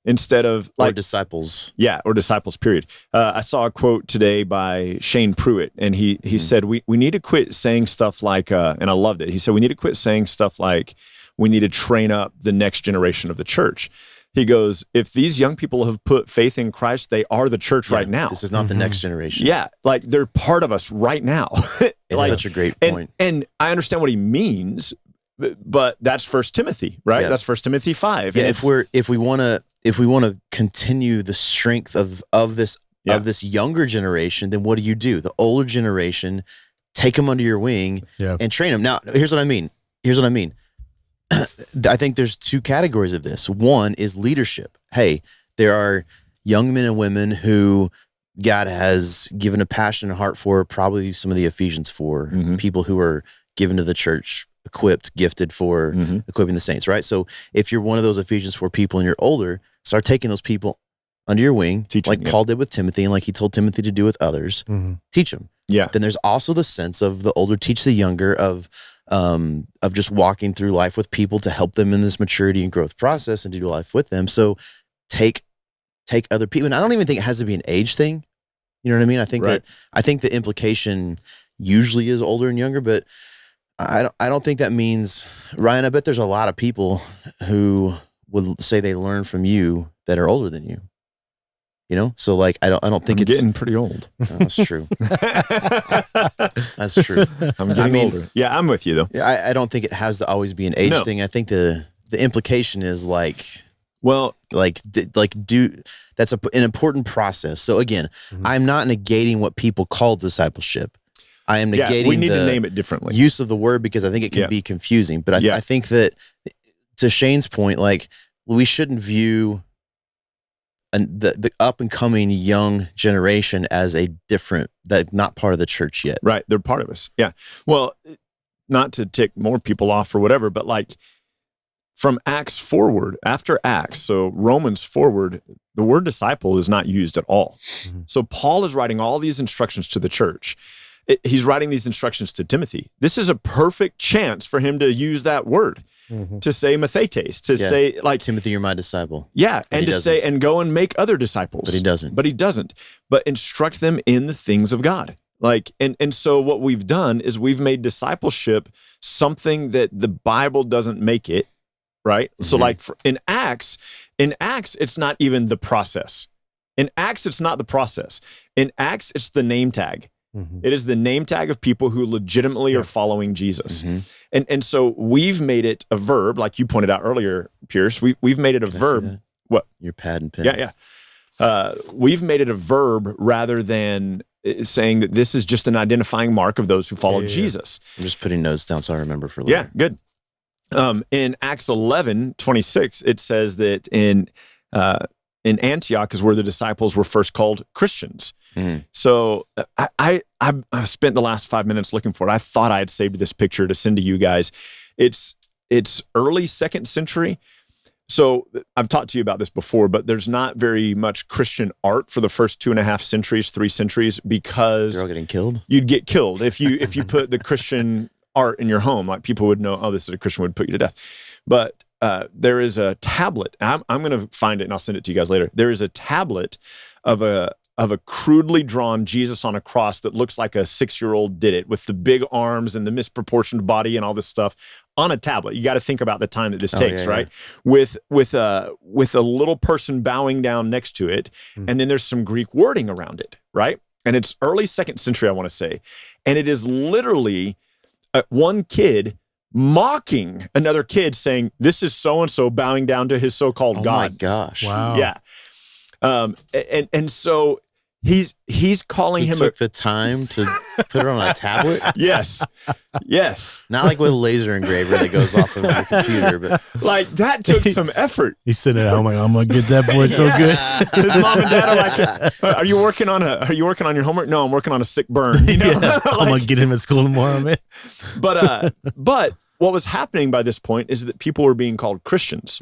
Instead of like disciples. Yeah, or disciples, period. I saw a quote today by Shane Pruitt, and he said, we need to quit saying stuff like, and I loved it. He said, we need to quit saying stuff like, we need to train up the next generation of the church. He goes, if these young people have put faith in Christ, they are the church right now. This is not the next generation. Yeah, like they're part of us right now. It's such a great point. And I understand what he means, but that's 1 Timothy, right? Yeah. That's 1 Timothy 5. Yeah, if we want to continue the strength of this younger generation, then what do? The older generation, take them under your wing and train them. Now, here's what I mean. I think there's two categories of this. One is leadership. Hey, there are young men and women who God has given a passion and heart for, probably some of the Ephesians 4, people who are given to the church, equipped, gifted for equipping the saints, right? So if you're one of those Ephesians 4 people and you're older, start taking those people under your wing, Paul did with Timothy, and like he told Timothy to do with others. Teach them. Yeah. Then there's also the sense of the older teach the younger, of just walking through life with people to help them in this maturity and growth process and do life with them. So take other people. And I don't even think it has to be an age thing. You know what I mean? I think the implication, usually is older and younger, but I don't think that means, Ryan, I bet there's a lot of people who would say they learn from you that are older than you. You know, so like I don't think it's getting pretty old. That's true. That's true. I'm getting older. Yeah, I'm with you though. Yeah, I don't think it has to always be an age thing. I think the implication is like, well, that's an important process. So again, I'm not negating what people call discipleship. I am negating. We need to name it differently. Use of the word, because I think it can be confusing. But I think that, to Shane's point, like, we shouldn't view the up and coming young generation as not part of the church yet. Right. They're part of us. Yeah. Well, not to tick more people off or whatever, but like from Acts forward, after Acts, so Romans forward, the word disciple is not used at all. Mm-hmm. So Paul is writing all these instructions to the church. He's writing these instructions to Timothy. This is a perfect chance for him to use that word. Mm-hmm. To say mathetes, to say like, Timothy, you're my disciple. Yeah, and to say, and go and make other disciples. But he doesn't. But instruct them in the things of God. Like, and so what we've done is we've made discipleship something that the Bible doesn't make it, right? Mm-hmm. So like in Acts, it's not even the process. In Acts, it's not the process. In Acts, it's the name tag. Mm-hmm. It is the name tag of people who legitimately are following Jesus. Mm-hmm. And so we've made it a verb, like you pointed out earlier, Pierce. We've made it a verb. What? Your pad and pen. Yeah. We've made it a verb rather than saying that this is just an identifying mark of those who follow Jesus. I'm just putting notes down so I remember for later. Yeah, good. In Acts 11:26, it says that in Antioch is where the disciples were first called Christians. Mm-hmm. So I spent the last 5 minutes looking for it. I thought I had saved this picture to send to you guys. It's early 2nd century. So I've talked to you about this before, but there's not very much Christian art for the first 2.5 centuries, 3 centuries, because they're all getting killed. You'd get killed if you put the Christian art in your home. Like, people would know, oh, this is a Christian, would put you to death. But there is a tablet. I'm going to find it and I'll send it to you guys later. There is a tablet of a crudely drawn Jesus on a cross that looks like a 6-year-old did it, with the big arms and the misproportioned body and all this stuff on a tablet. You got to think about the time that this takes, right? Yeah. With a little person bowing down next to it, and then there's some Greek wording around it, right? And it's early 2nd century, I want to say, and it is literally one kid mocking another kid, saying, "This is so and so bowing down to his so-called God." Oh my gosh! Wow. Yeah. And so he's calling him. Took the time to put it on a tablet. Yes. Not like with a laser engraver that goes off of your computer, but like that took some effort. He's sitting at home like, I'm gonna get that boy so good. His mom and dad are like, "Are you working on your homework?" "No, I'm working on a sick burn." You know? Yeah, I'm gonna get him at school tomorrow, man. But what was happening by this point is that people were being called Christians,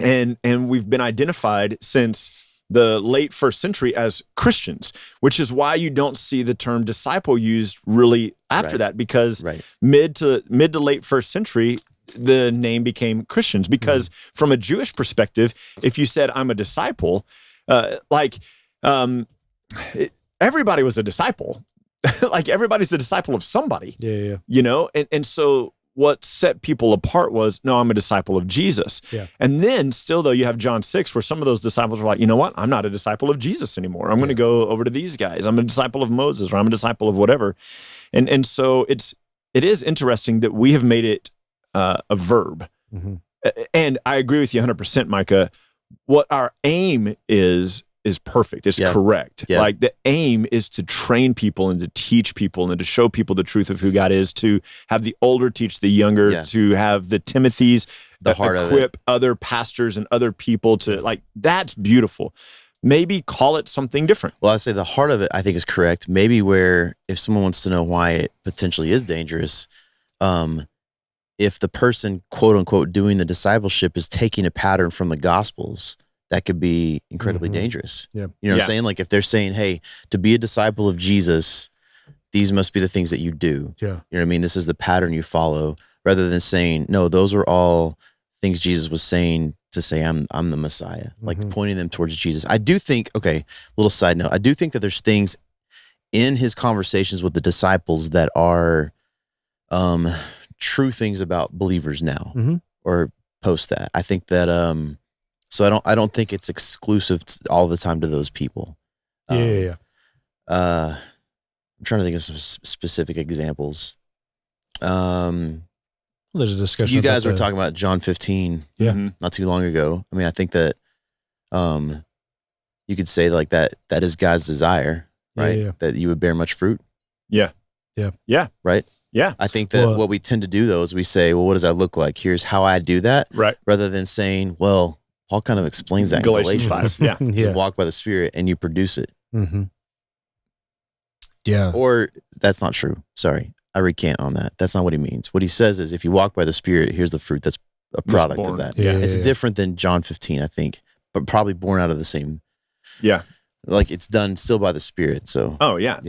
and we've been identified since the late 1st century as Christians, which is why you don't see the term disciple used really after that, because mid to late 1st century, the name became Christians. Because from a Jewish perspective, if you said I'm a disciple, everybody was a disciple. Like, everybody's a disciple of somebody. Yeah. You know, and so what set people apart was, no, I'm a disciple of Jesus. Yeah. And then still, though, you have John 6, where some of those disciples were like, you know what? I'm not a disciple of Jesus anymore. I'm going to go over to these guys. I'm a disciple of Moses, or I'm a disciple of whatever. And so it is interesting that we have made it a verb. Mm-hmm. And I agree with you 100%, Micah. What our aim is perfect. It's correct. Yeah. Like, the aim is to train people and to teach people and to show people the truth of who God is, to have the older teach the younger, to have the Timothys equip other pastors and other people to, like, that's beautiful. Maybe call it something different. Well, I say the heart of it, I think, is correct. Maybe where, if someone wants to know why it potentially is dangerous, if the person, quote unquote, doing the discipleship is taking a pattern from the Gospels, that could be incredibly dangerous. Yeah. You know what I'm saying? Like, if they're saying, hey, to be a disciple of Jesus, these must be the things that you do. Yeah. You know what I mean? This is the pattern you follow, rather than saying, no, those are all things Jesus was saying to say, I'm the Messiah, like pointing them towards Jesus. I do think, okay, little side note, I do think that there's things in his conversations with the disciples that are true things about believers now or post that. I think that so I don't think it's exclusive all the time to those people. Yeah. I'm trying to think of some specific examples. There's a discussion. You guys were talking about John 15 not too long ago. I mean, I think that you could say like that is God's desire, right? Yeah. That you would bear much fruit. Yeah. Right? Yeah. I think that what we tend to do though is we say, well, what does that look like? Here's how I do that. Right. Rather than saying, well, Paul kind of explains that in Galatians 5. Yeah. You walk by the Spirit and you produce it. Mm-hmm. Yeah. Or that's not true. Sorry. I recant on that. That's not what he means. What he says is if you walk by the Spirit, here's the fruit that's a product of that. Yeah, it's different than John 15, I think, but probably born out of the same. Yeah. Like it's done still by the Spirit. So. Oh, yeah.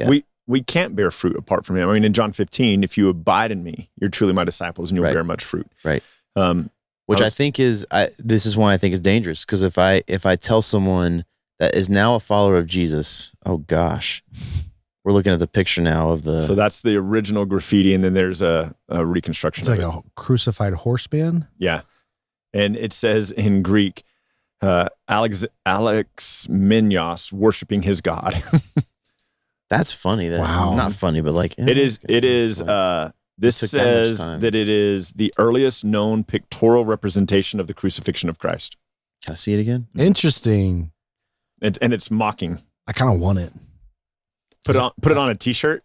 We can't bear fruit apart from him. I mean, in John 15, if you abide in me, you're truly my disciples and you'll bear much fruit. Right. Which I think is, this is why I think is dangerous. Because if I tell someone that is now a follower of Jesus, oh gosh, we're looking at the picture now of the. So that's the original graffiti, and then there's a reconstruction. It's like a crucified horseman. Yeah, and it says in Greek, Alex Minos worshiping his God. That's funny. Not funny, but like it is. It is. This says that it is the earliest known pictorial representation of the crucifixion of Christ. Can I see it again? Interesting. And it's mocking. I kind of want it. Put it on a T-shirt.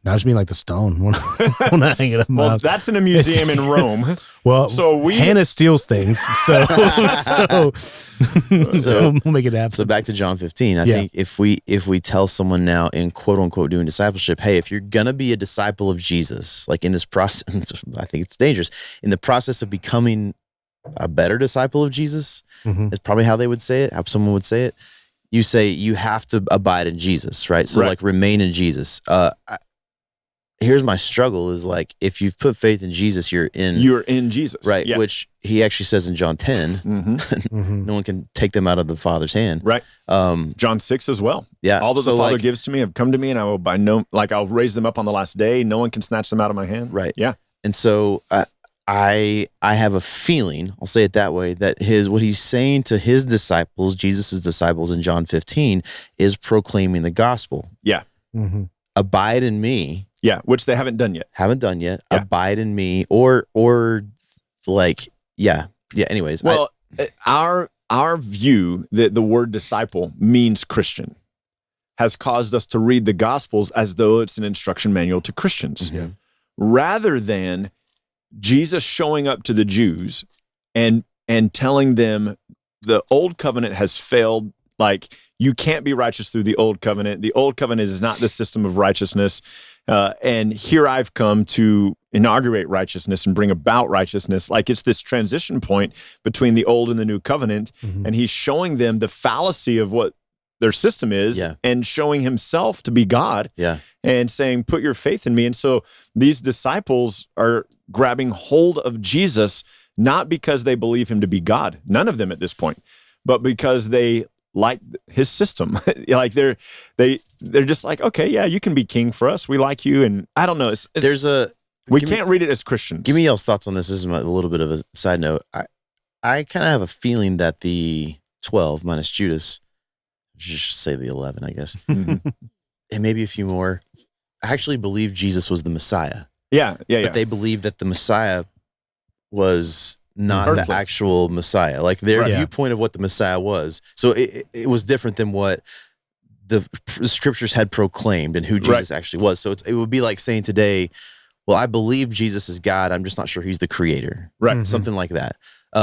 No, I just mean like the stone when I hang it up. Well, that's in a museum in Rome. Well, so Hannah steals things, so we'll make it happen. So back to John 15. I think if we tell someone now in quote unquote doing discipleship, hey, if you're gonna be a disciple of Jesus, like in this process, I think it's dangerous. In the process of becoming a better disciple of Jesus, is probably how they would say it, how someone would say it. You say you have to abide in Jesus, right? So like remain in Jesus. Here's my struggle is like, if you've put faith in Jesus, you're in Jesus. Right. Yeah. Which he actually says in John 10, no one can take them out of the Father's hand. Right. John 6 as well. Yeah. All that the Father gives to me have come to me, and I will I'll raise them up on the last day. No one can snatch them out of my hand. Right. Yeah. And so I have a feeling, I'll say it that way, that what he's saying to his disciples, Jesus's disciples in John 15, is proclaiming the gospel. Yeah. Abide in me. Yeah, which they haven't done yet. Yeah. Abide in me, or like, yeah. Anyways, well, our view that the word disciple means Christian has caused us to read the Gospels as though it's an instruction manual to Christians, rather than Jesus showing up to the Jews and telling them the old covenant has failed. Like, you can't be righteous through the old covenant. The old covenant is not the system of righteousness. And here I've come to inaugurate righteousness and bring about righteousness. Like, it's this transition point between the old and the new covenant. And he's showing them the fallacy of what their system is and showing himself to be God and saying, put your faith in me. And so these disciples are grabbing hold of Jesus, not because they believe him to be God, none of them at this point, but because they like his system. Like they're just like, okay, yeah, you can be king for us. We like you. And I don't know. We can't read it as Christians. Give me y'all's thoughts on this. This is a little bit of a side note. I kind of have a feeling that the 12 minus Judas, just say the 11, I guess, and maybe a few more, actually believe Jesus was the Messiah. Yeah. But they believed that the Messiah was not the actual Messiah, like their viewpoint of what the Messiah was. So it was different than what the scriptures had proclaimed and who Jesus actually was. So it would be like saying today, well, I believe Jesus is God, I'm just not sure he's the creator. Right. Something like that.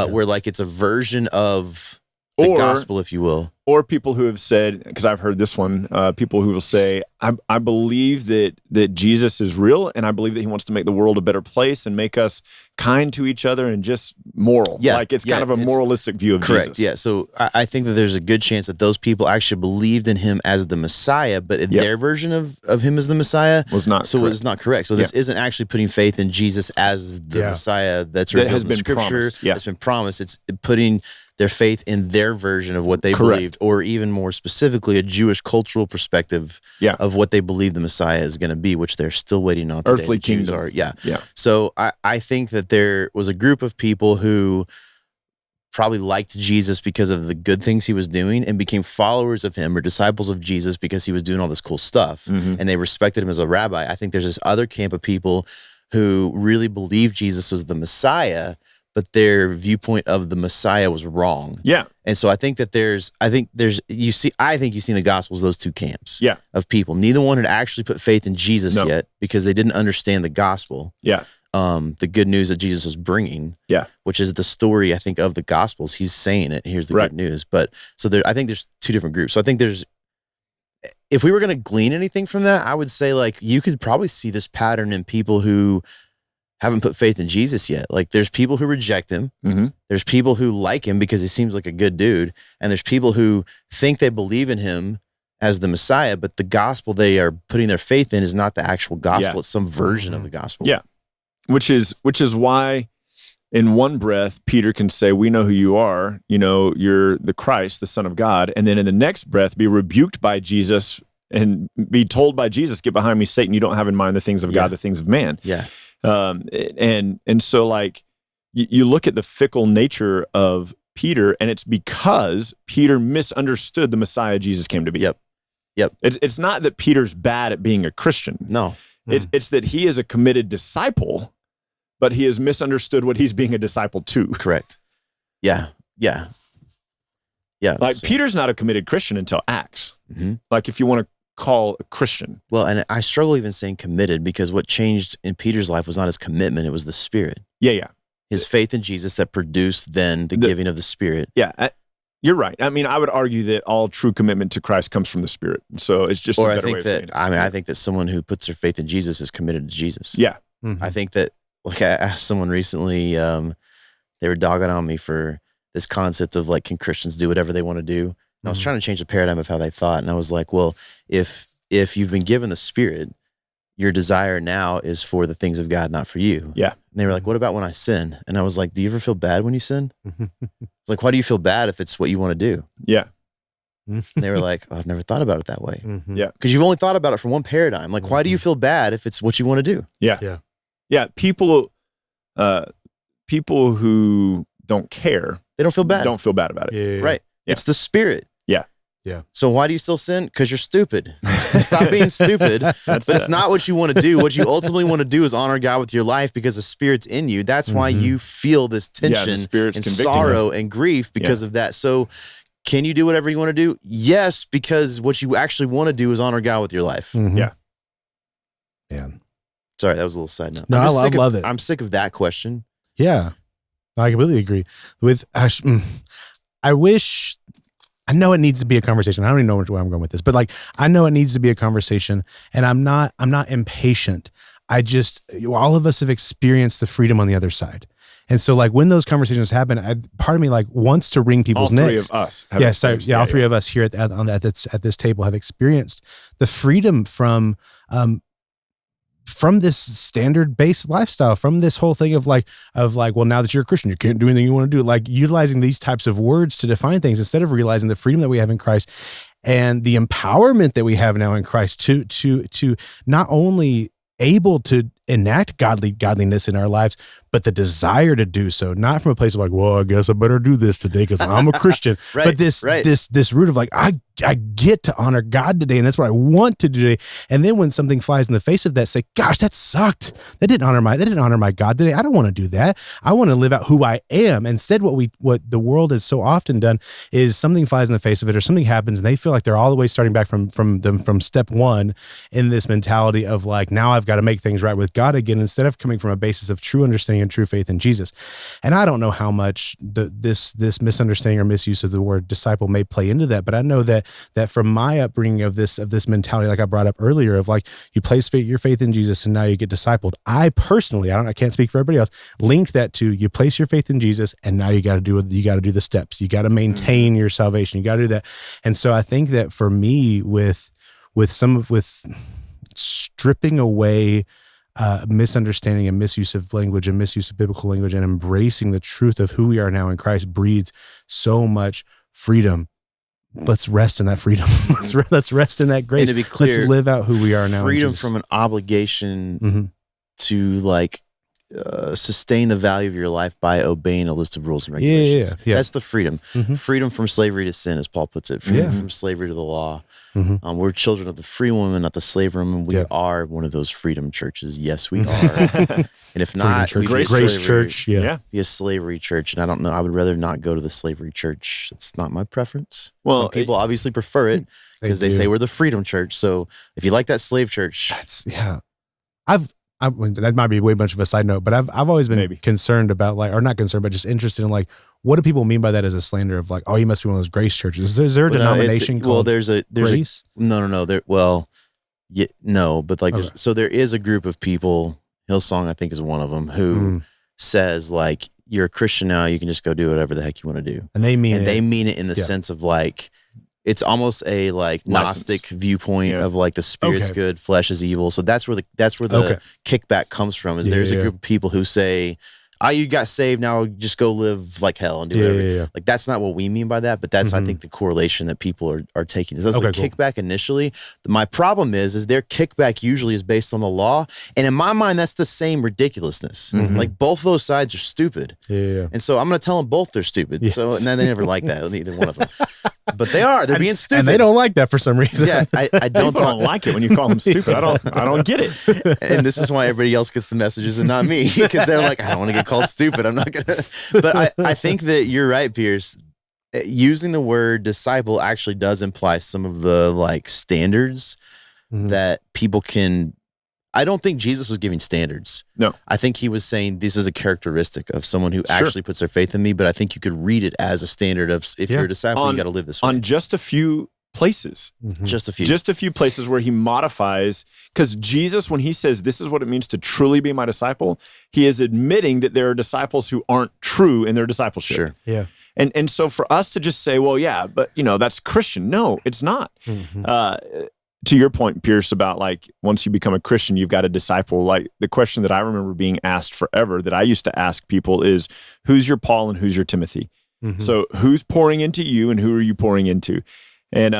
Where like it's a version of the gospel, if you will. Or people who have said, because I've heard this one, people who will say, I believe that Jesus is real, and I believe that he wants to make the world a better place and make us kind to each other and just moral. Yeah, like it's kind of a moralistic view of Jesus. Yeah, so I think that there's a good chance that those people actually believed in him as the Messiah, but their version of him as the Messiah was not correct. So this isn't actually putting faith in Jesus as the Messiah that's revealed in Scripture. That's been promised. It's putting their faith in their version of what they believed, or even more specifically, a Jewish cultural perspective of what they believe the Messiah is going to be, which they're still waiting on today. Earthly kingdom. Yeah. So I think that there was a group of people who probably liked Jesus because of the good things he was doing and became followers of him or disciples of Jesus because he was doing all this cool stuff, and they respected him as a rabbi. I think there's this other camp of people who really believed Jesus was the Messiah, but their viewpoint of the Messiah was wrong. Yeah. And so I think you see in the Gospels those two camps of people. Neither one had actually put faith in Jesus yet because they didn't understand the gospel. Yeah. The good news that Jesus was bringing. Yeah. Which is the story, I think, of the Gospels. He's saying it. Here's the good news. But so I think there's two different groups. So I think if we were going to glean anything from that, I would say like you could probably see this pattern in people who haven't put faith in Jesus yet. Like there's people who reject him. There's people who like him because he seems like a good dude. And there's people who think they believe in him as the Messiah, but the gospel they are putting their faith in is not the actual gospel. It's some version of the gospel. Yeah. Which is why in one breath, Peter can say, we know who you are. You know, you're the Christ, the Son of God. And then in the next breath, be rebuked by Jesus and be told by Jesus, get behind me, Satan. You don't have in mind the things of God, the things of man. Yeah. And so like you look at the fickle nature of Peter, and it's because Peter misunderstood the Messiah Jesus came to be. Yep. It's not that Peter's bad at being a Christian. No. It's that he is a committed disciple, but he has misunderstood what he's being a disciple to. Correct. Yeah. Like Peter's not a committed Christian until Acts. Like if you want to call a Christian. Well, and I struggle even saying committed because what changed in Peter's life was not his commitment, it was the Spirit. Yeah. His faith in Jesus that produced then the giving of the Spirit. Yeah, you're right. I mean, I would argue that all true commitment to Christ comes from the Spirit. So it's just a better way of saying it. I think that someone who puts their faith in Jesus is committed to Jesus. Yeah. I think that, like I asked someone recently, they were dogging on me for this concept of like, can Christians do whatever they want to do? And I was trying to change the paradigm of how they thought. And I was like, well, if you've been given the Spirit, your desire now is for the things of God, not for you. Yeah. And they were like, what about when I sin? And I was like, do you ever feel bad when you sin? It's like, why do you feel bad if it's what you want to do? Yeah. And they were like, oh, I've never thought about it that way. Yeah. Because you've only thought about it from one paradigm. Like, why do you feel bad if it's what you want to do? Yeah. People who don't care. They don't feel bad. Don't feel bad about it. Yeah. Right. Yeah. It's the Spirit. Yeah. So why do you still sin? Because you're stupid. Stop being stupid. But it's not what you want to do. What you ultimately want to do is honor God with your life because the Spirit's in you. That's why you feel this tension and sorrow and grief because of that. So can you do whatever you want to do? Yes, because what you actually want to do is honor God with your life. Yeah. Sorry, that was a little side note. No, I love it. I'm sick of that question. Yeah. I completely agree. I know it needs to be a conversation. I don't even know where I'm going with this, but like, I know it needs to be a conversation, and I'm not impatient. All of us have experienced the freedom on the other side. And so like when those conversations happen, part of me like wants to wring people's necks. All three of us. All three of us here at this table have experienced the freedom from this standard-based lifestyle, from this whole thing of like, well, now that you're a Christian, you can't do anything you want to do. Like utilizing these types of words to define things instead of realizing the freedom that we have in Christ and the empowerment that we have now in Christ to not only able to enact godliness in our lives, but the desire to do so, not from a place of like, well, I guess I better do this today because I'm a Christian, but this root of like, I get to honor God today, and that's what I want to do today. And then when something flies in the face of that, say, gosh, that sucked. That didn't honor my God today. I don't want to do that. I want to live out who I am. Instead, what the world has so often done is something flies in the face of it, or something happens, and they feel like they're all the way starting back from step one in this mentality of like, now I've got to make things right with God again, instead of coming from a basis of true understanding and true faith in Jesus. And I don't know how much this misunderstanding or misuse of the word disciple may play into that, but I know that from my upbringing of this mentality, like I brought up earlier, of like you place your faith in Jesus and now you get discipled. I personally, I can't speak for everybody else, link that to you place your faith in Jesus and now you got to do the steps. You got to maintain your salvation. You got to do that. And so I think that for me, with stripping away misunderstanding and misuse of language and misuse of biblical language and embracing the truth of who we are now in Christ breeds so much freedom. Let's rest in that freedom. Let's rest in that grace. And to be clear, let's live out who we are now. Freedom from an obligation to like sustain the value of your life by obeying a list of rules and regulations. Yeah. That's the freedom. Freedom from slavery to sin, as Paul puts it. Freedom from slavery to the law. We're children of the free woman, not the slave woman. We are one of those freedom churches. Yes, we are. And if not, we Grace Church. Be a slavery church. And I don't know. I would rather not go to the slavery church. It's not my preference. Well, some people obviously prefer it because they say we're the freedom church. So if you like that slave church, that might be way much of a side note, but I've always been concerned about like, or not concerned, but just interested in like, what do people mean by that as a slander of like, oh, you must be one of those grace churches? Is there a denomination called there's grace? No. But like, so there is a group of people, Hillsong, I think is one of them, who says like, you're a Christian now, you can just go do whatever the heck you want to do. And they mean it in the sense of like, it's almost a like Gnostic viewpoint of like the spirit's good, flesh is evil. So that's where the kickback comes from. Is there's a group of people who say, you got saved, now just go live like hell and do whatever. Like that's not what we mean by that, but that's I think the correlation that people are taking. Is that's the kickback initially. My problem is their kickback usually is based on the law, and in my mind that's the same ridiculousness. Like both those sides are stupid. And so I'm going to tell them both they're stupid. So and then they never like that, either one of them. But they're being stupid, and they don't like that for some reason. I don't like it when you call them stupid. I don't get it. And this is why everybody else gets the messages and not me, because they're like, I don't want to get called stupid. I'm not gonna. But I think that you're right, Pierce. Using the word disciple actually does imply some of the like standards that people can. I don't think Jesus was giving standards. No. I think he was saying this is a characteristic of someone who actually puts their faith in me, but I think you could read it as a standard of if you're a disciple, you got to live this way. On just a few places. Just a few. Just a few places where he modifies, because Jesus, when he says this is what it means to truly be my disciple, he is admitting that there are disciples who aren't true in their discipleship. Sure. Yeah. And so for us to just say, well, yeah, but that's Christian. No, it's not. To your point, Pierce, about like once you become a Christian, you've got a disciple. Like the question that I remember being asked forever that I used to ask people is, who's your Paul and who's your Timothy? So who's pouring into you and who are you pouring into? And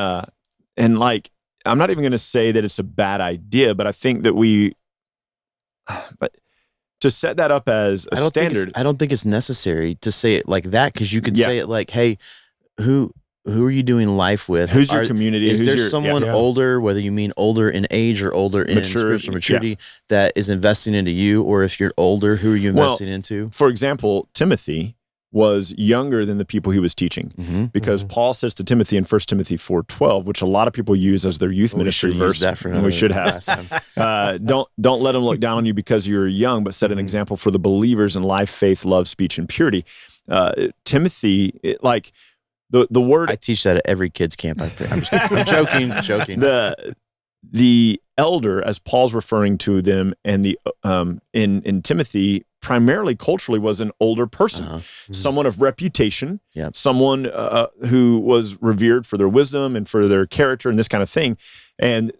like, I'm not even going to say that it's a bad idea, but I think that but to set that up as a standard. I don't think it's necessary to say it like that, because you could say it like, hey, who are you doing life with? Who's your community? Is there someone older, whether you mean older in age or older in spiritual maturity, that is investing into you? Or if you're older, who are you investing into? For example, Timothy was younger than the people he was teaching, because Paul says to Timothy in 1 Timothy 4:12, which a lot of people use as their youth ministry verse, and we should have. Don't let them look down on you because you're young, but set an example for the believers in life, faith, love, speech, and purity. Timothy, the word. I teach that at every kids camp. I'm just kidding. I'm joking. The elder, as Paul's referring to them, and in Timothy, primarily culturally was an older person, someone of reputation, someone who was revered for their wisdom and for their character and this kind of thing. And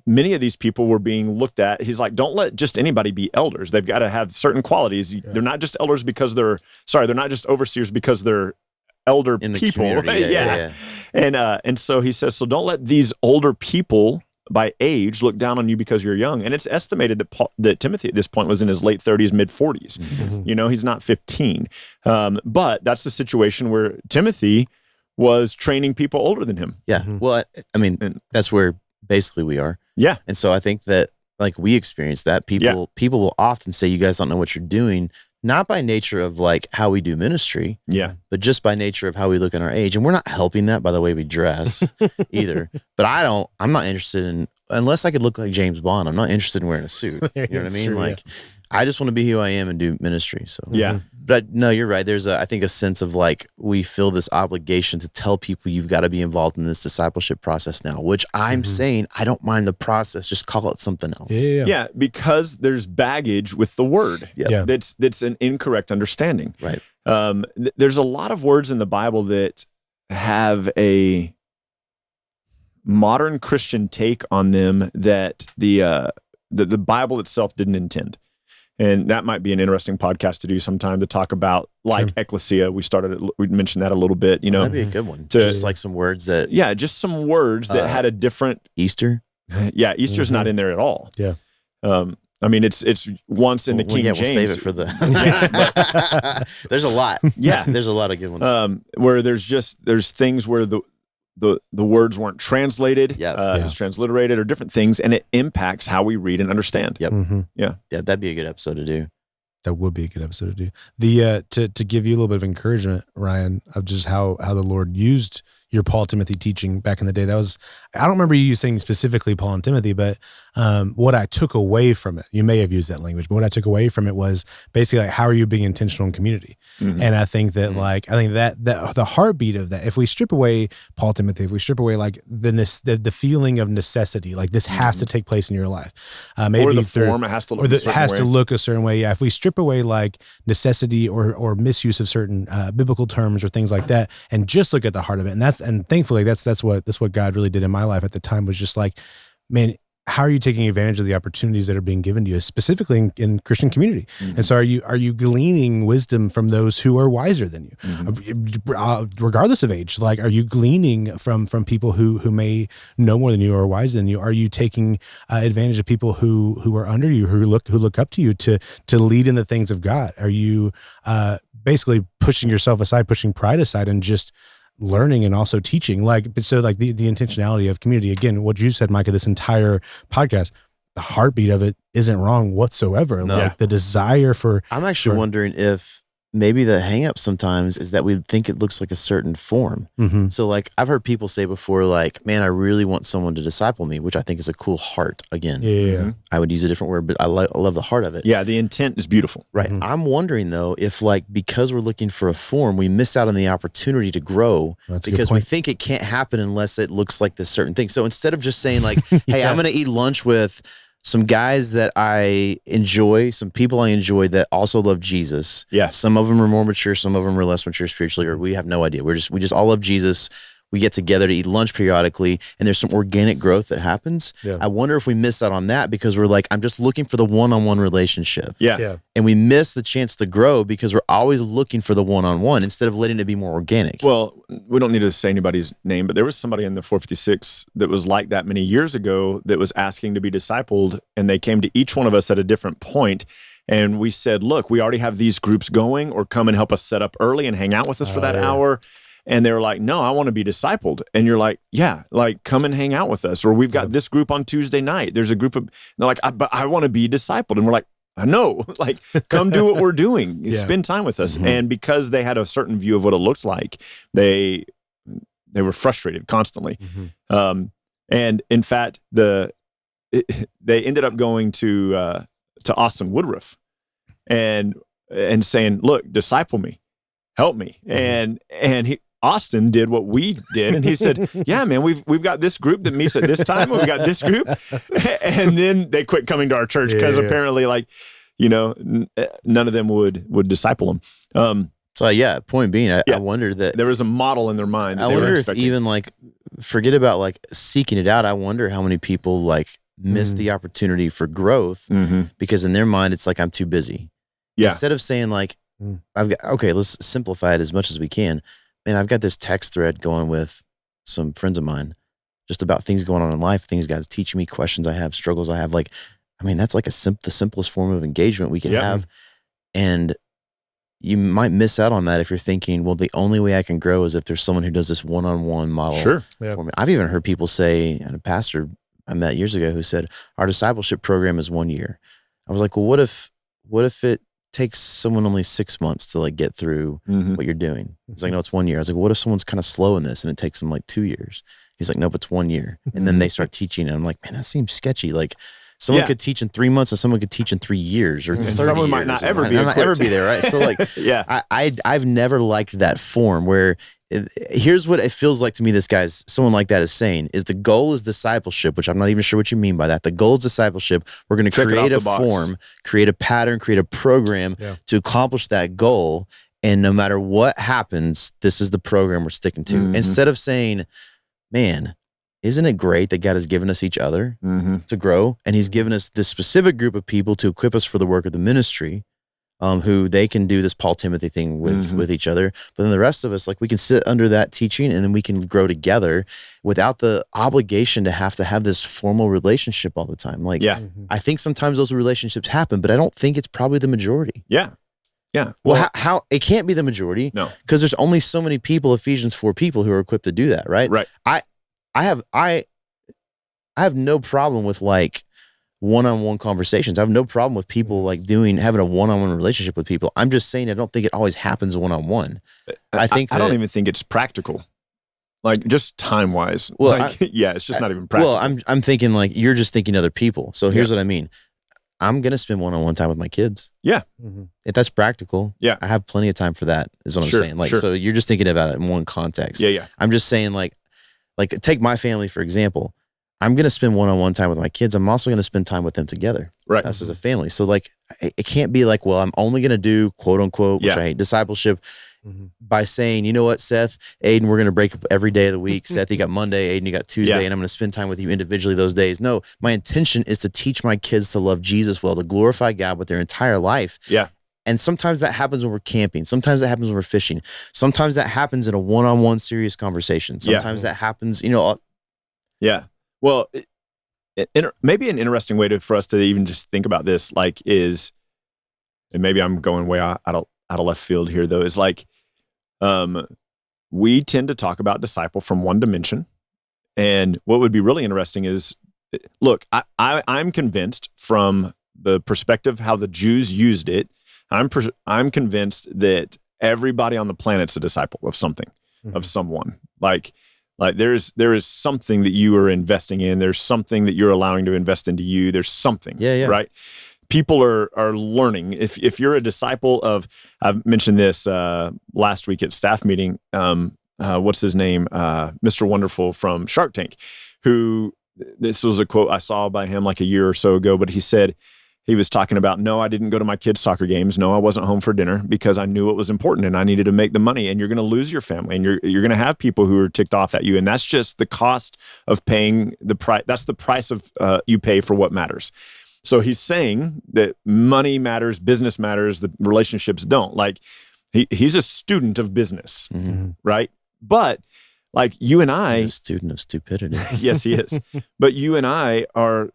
many of these people were being looked at. He's like, don't let just anybody be elders. They've got to have certain qualities. They're not just elders because they're not just overseers because they're elder in the people. Community. And so he says, so don't let these older people by age look down on you because you're young. And it's estimated that Timothy at this point was in his late 30s, mid 40s. He's not 15. But that's the situation where Timothy was training people older than him. Yeah. Well, I mean, that's where basically we are. Yeah. And so I think that like we experience that people will often say, you guys don't know what you're doing. Not by nature of like how we do ministry, but just by nature of how we look in our age. And we're not helping that by the way we dress either. But I'm not interested in, unless I could look like James Bond, I'm not interested in wearing a suit. You know what I mean? True, I just want to be who I am and do ministry. So yeah. But no, you're right. There's I think a sense of like, we feel this obligation to tell people you've got to be involved in this discipleship process now, which I'm saying, I don't mind the process. Just call it something else. Yeah. Because there's baggage with the word. That's an incorrect understanding. Right. There's a lot of words in the Bible that have a modern Christian take on them that the the Bible itself didn't intend. And that might be an interesting podcast to do sometime, to talk about, like, ecclesia. We mentioned that a little bit, that'd be a good one. Just like some words that, just some words that had a different Easter. Yeah, Easter's not in there at all. Yeah. I mean, it's once in the King James. We'll save it for the. There's a lot. Yeah, there's a lot of good ones. Where there's things where the words weren't translated. It was transliterated, or different things, and it impacts how we read and understand. Yep. Mm-hmm. Yeah, that'd be a good episode to do. That would be a good episode to do. The to give you a little bit of encouragement, Ryan, of just how the Lord used your Paul Timothy teaching back in the day. I don't remember you saying specifically Paul and Timothy, but what I took away from it, you may have used that language, but what I took away from it was basically like, how are you being intentional in community? Mm-hmm. And I think that that the heartbeat of that, if we strip away Paul Timothy, if we strip away like the feeling of necessity, like this has to take place in your life, maybe or the form, it has to look to look a certain way. Yeah, if we strip away like necessity or misuse of certain biblical terms or things like that, and just look at the heart of it, and thankfully that's what God really did in my life at the time, was just like, man, how are you taking advantage of the opportunities that are being given to you, specifically in Christian community? Mm-hmm. And so are you gleaning wisdom from those who are wiser than you, regardless of age? Like, are you gleaning from people who may know more than you or are wiser than you? Are you taking advantage of people who are under you, who look up to you to lead in the things of God? Are you basically pushing yourself aside, pushing pride aside, and just learning and also teaching? Like, so like the intentionality of community, again, what you said, Micah, this entire podcast, the heartbeat of it isn't wrong whatsoever. No. Like the desire for, I'm actually wondering if maybe the hang up sometimes is that we think it looks like a certain form. Mm-hmm. So like, I've heard people say before, like, man, I really want someone to disciple me, which I think is a cool heart again. Yeah. Mm-hmm. I would use a different word, but I love the heart of it. Yeah. The intent is beautiful. Right. Mm-hmm. I'm wondering though, if like, because we're looking for a form, we miss out on the opportunity to grow. That's because we think it can't happen unless it looks like this certain thing. So instead of just saying like, hey, I'm going to eat lunch with some guys that I enjoy, some people I enjoy that also love Jesus. Yeah. Some of them are more mature, some of them are less mature spiritually, or we have no idea. We just all love Jesus. We get together to eat lunch periodically, and there's some organic growth that happens. Yeah. I wonder if we miss out on that because we're like, I'm just looking for the one-on-one relationship. Yeah. And we miss the chance to grow because we're always looking for the one-on-one instead of letting it be more organic. Well, we don't need to say anybody's name, but there was somebody in the 456 that was like that many years ago that was asking to be discipled, and they came to each one of us at a different point. And we said, look, we already have these groups going, or come and help us set up early and hang out with us for that hour. And they were like, no, I want to be discipled. And you're like, yeah, like come and hang out with us. Or we've got this group on Tuesday night. There's a group of, they're like, but I want to be discipled. And we're like, I know, like come do what we're doing. Spend time with us. Mm-hmm. And because they had a certain view of what it looked like, they were frustrated constantly. Mm-hmm. And in fact, they ended up going to Austin Woodruff and saying, look, disciple me, help me. Mm-hmm. And Austin did what we did, and he said, yeah, man, we've got this group that meets at this time, and we got this group. And then they quit coming to our church because apparently, like, none of them would disciple them. So point being, I wonder that there was a model in their mind. I wonder if even like, forget about like seeking it out. I wonder how many people like miss the opportunity for growth because in their mind, it's like, I'm too busy. Yeah. Instead of saying like, let's simplify it as much as we can. Man, I've got this text thread going with some friends of mine just about things going on in life, things God's teaching me, questions I have, struggles I have. Like, I mean, that's like the simplest form of engagement we can have. And you might miss out on that if you're thinking, well, the only way I can grow is if there's someone who does this one-on-one model for me. I've even heard people say, and a pastor I met years ago who said, our discipleship program is 1 year. I was like, well, what if it takes someone only 6 months to like get through what you're doing? He's like, no, it's 1 year. I was like, what if someone's kind of slow in this and it takes them like 2 years? He's like, nope, it's 1 year. And then they start teaching, and I'm like, man, that seems sketchy. Like someone could teach in 3 months and someone could teach in 3 years or 30 years. Someone might not ever be there, right? So like, I've never liked that form where here's what it feels like to me. Someone like that is saying is the goal is discipleship, which I'm not even sure what you mean by that. The goal is discipleship. We're going to create a form, create a pattern, create a program to accomplish that goal. And no matter what happens, this is the program we're sticking to. Instead of saying, man, isn't it great that God has given us each other Mm-hmm. to grow? And he's given us this specific group of people to equip us for the work of the ministry, who they can do this Paul Timothy thing with each other. But then the rest of us, like, we can sit under that teaching and then we can grow together without the obligation to have this formal relationship all the time. Like, Yeah. I think sometimes those relationships happen, but I don't think it's probably the majority. Yeah. Yeah. Well, how it can't be the majority? No. Because there's only so many people, Ephesians 4 people, who are equipped to do that, right? Right. I have no problem with like one-on-one conversations. I have no problem with people like having a one-on-one relationship with people. I'm just saying I don't think it always happens one-on-one. I don't even think it's practical. Like, just time-wise. Well, like, it's just not even practical. Well, I'm thinking like you're just thinking other people. So here's what I mean. I'm going to spend one-on-one time with my kids. Yeah. If that's practical. Yeah. I have plenty of time for that is what I'm saying. Like, so you're just thinking about it in one context. Yeah. I'm just saying like take my family, for example. I'm going to spend one-on-one time with my kids. I'm also going to spend time with them together. Right. Us as a family. So like, it can't be like, well, I'm only going to do quote unquote, which I hate, discipleship by saying, you know what, Seth, Aiden, we're going to break up every day of the week. Seth, you got Monday, Aiden, you got Tuesday, and I'm going to spend time with you individually those days. No, my intention is to teach my kids to love Jesus well, to glorify God with their entire life. Yeah. And sometimes that happens when we're camping. Sometimes that happens when we're fishing. Sometimes that happens in a one-on-one serious conversation. Sometimes that happens, Yeah. Well, maybe an interesting way for us to even just think about this, like, is, and maybe I'm going way out of left field here, though, is like, we tend to talk about disciple from one dimension. And what would be really interesting is, look, I'm convinced from the perspective how the Jews used it, I'm convinced that everybody on the planet's a disciple of something, of someone. Like there is something that you are investing in. There's something that you're allowing to invest into you. There's something, right? People are learning. If you're a disciple of, I've mentioned this last week at staff meeting. What's his name? Mr. Wonderful from Shark Tank, who, this was a quote I saw by him like a year or so ago, but he said, he was talking about, no, I didn't go to my kids' soccer games. No, I wasn't home for dinner because I knew it was important and I needed to make the money, and you're going to lose your family, and you're going to have people who are ticked off at you. And that's just the cost of paying the price. That's the price of you pay for what matters. So he's saying that money matters, business matters, the relationships don't. Like, he's a student of business, right? But like you and I, he's a student of stupidity. Yes, he is. But you and I are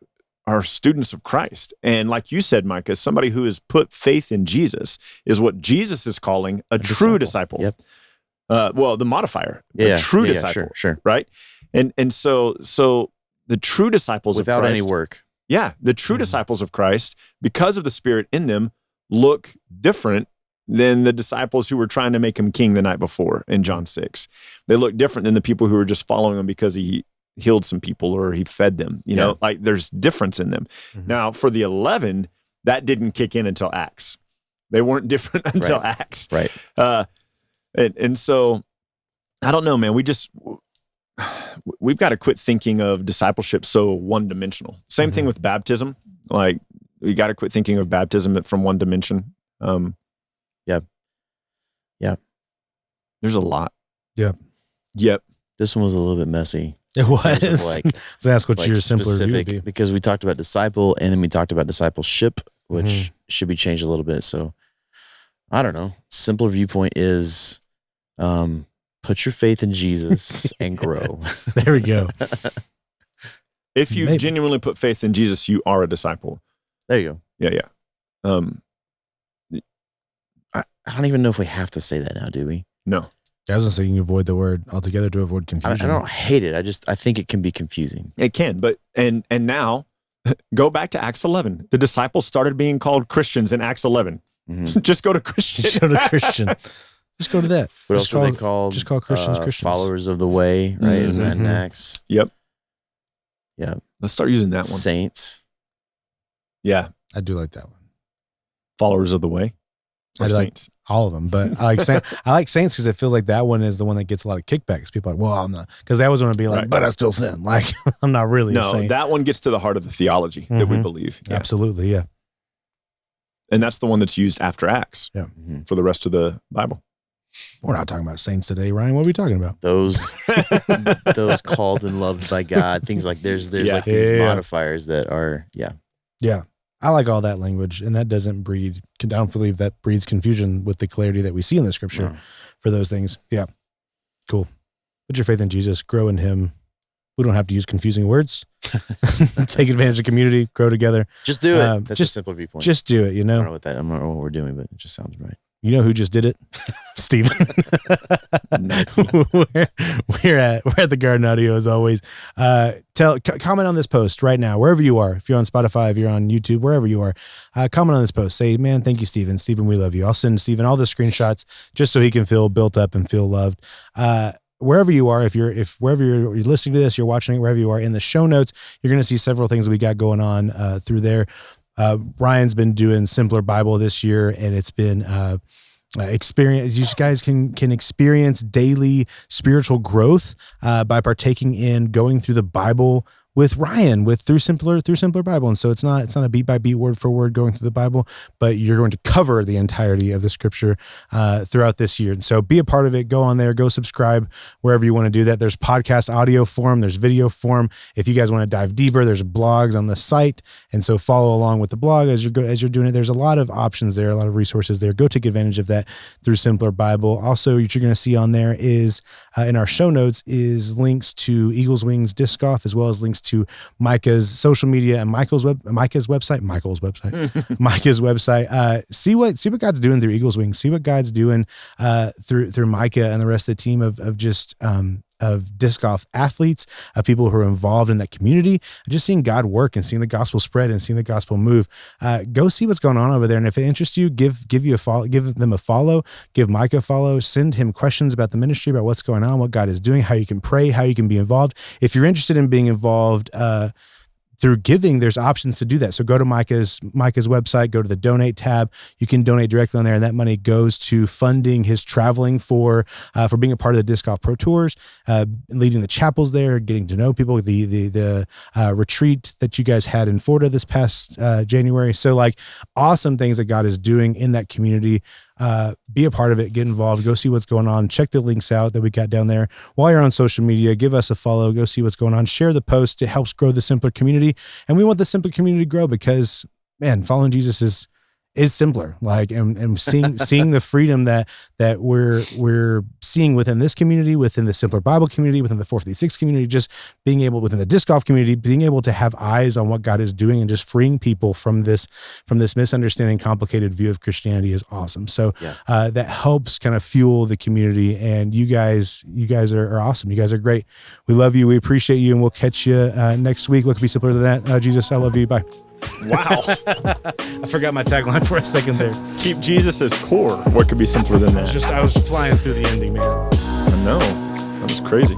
students of Christ. And like you said, Micah, somebody who has put faith in Jesus is what Jesus is calling a true disciple. Yep. Well, the modifier, a true disciple, sure. Right? And so the true disciples without of Christ, any work. Yeah, the true disciples of Christ, because of the Spirit in them, look different than the disciples who were trying to make him king the night before in John 6. They look different than the people who were just following him because he healed some people or he fed them. You know, like there's difference in them. Now, for the 11, that didn't kick in until Acts. They weren't different until Acts. Right. And so, I don't know, man. We've got to quit thinking of discipleship so one-dimensional. Same thing with baptism. Like, we got to quit thinking of baptism from one dimension. Yeah. There's a lot. Yep. This one was a little bit messy. It was. Like, let's ask what your simpler view would be. Because we talked about disciple and then we talked about discipleship, which should be changed a little bit. So I don't know. Simpler viewpoint is put your faith in Jesus and grow. There we go. If you've genuinely put faith in Jesus, you are a disciple. There you go. Yeah. I don't even know if we have to say that now, do we? No. I was going to say you can avoid the word altogether to avoid confusion. I don't hate it. I think it can be confusing. It can, but and now go back to Acts 11. The disciples started being called Christians in Acts 11. Just go to Christian. Just go to Christian. Just go to that. What else are they called? Just call Christians Christians. Followers of the way, right? Isn't that in Acts? Yep. Yeah. Let's start using that one. Saints. Yeah. I do like that one. Followers of the way. I like all of them, but I like Saints because it feels like that one is the one that gets a lot of kickbacks. People are like, well, I'm not, because that was going to be like, but I still sin. Like, I'm not really a saint. That one gets to the heart of the theology that we believe. Yeah. Absolutely, yeah. And that's the one that's used after Acts for the rest of the Bible. We're not talking about saints today, Ryan. What are we talking about? Those called and loved by God, things like there's like these modifiers that are Yeah. I like all that language, and that doesn't breed, I don't believe that breeds confusion with the clarity that we see in the scripture for those things. Yeah. Cool. Put your faith in Jesus, grow in him. We don't have to use confusing words. Take advantage of community, grow together. Just do it. That's a simple viewpoint. Just do it, I don't know what we're doing, but it just sounds right. You know who just did it? Stephen. we're at the Garden Audio as always. Comment on this post right now, wherever you are. If you're on Spotify, if you're on YouTube, wherever you are, comment on this post. Say, man, thank you, Stephen. Stephen, we love you. I'll send Stephen all the screenshots just so he can feel built up and feel loved. Wherever you are, wherever you're listening to this, you're watching it, wherever you are, in the show notes, you're going to see several things that we got going on through there. Ryan's been doing Simpler Bible this year, and it's been experience. You guys can experience daily spiritual growth by partaking in going through the Bible with Ryan through simpler Bible. And so it's not a beat by beat, word for word going through the Bible, but you're going to cover the entirety of the scripture throughout this year. And so be a part of it. Go on there, go subscribe wherever you want to do that. There's podcast audio form, there's video form. If you guys want to dive deeper, there's blogs on the site. And so follow along with the blog as you're doing it. There's a lot of options there, a lot of resources there. Go take advantage of that through Simpler Bible. Also, what you're going to see on there is in our show notes is links to Eagles Wings Disc Golf, as well as links to Micah's social media and Micah's website. See what God's doing through Eagles Wings. See what God's doing through Micah and the rest of the team of disc golf athletes, of people who are involved in that community, just seeing God work and seeing the gospel spread and seeing the gospel move. Go see what's going on over there. And if it interests you, give them a follow, give Micah a follow, send him questions about the ministry, about what's going on, what God is doing, how you can pray, how you can be involved. If you're interested in being involved, through giving, there's options to do that. So go to Micah's website, go to the donate tab. You can donate directly on there, and that money goes to funding his traveling for being a part of the Disc Golf Pro Tours, leading the chapels there, getting to know people, the retreat that you guys had in Florida this past January. So awesome things that God is doing in that community. Be a part of it, get involved, go see what's going on, check the links out that we got down there. While you're on social media, give us a follow, go see what's going on, share the post. It helps grow the Simpler community. And we want the Simpler community to grow because, man, following Jesus is simpler. And seeing the freedom that we're seeing within this community, within the Simpler Bible community, within the 456 community, just being able, within the disc golf community, being able to have eyes on what God is doing and just freeing people from this misunderstanding, complicated view of Christianity is awesome. So that helps kind of fuel the community. And you guys are awesome. You guys are great. We love you. We appreciate you. And we'll catch you next week. What could be simpler than that? Jesus, I love you. Bye. Wow. I forgot my tagline for a second there. Keep Jesus as core. What could be simpler than that? I was flying through the ending, man. I know. That was crazy.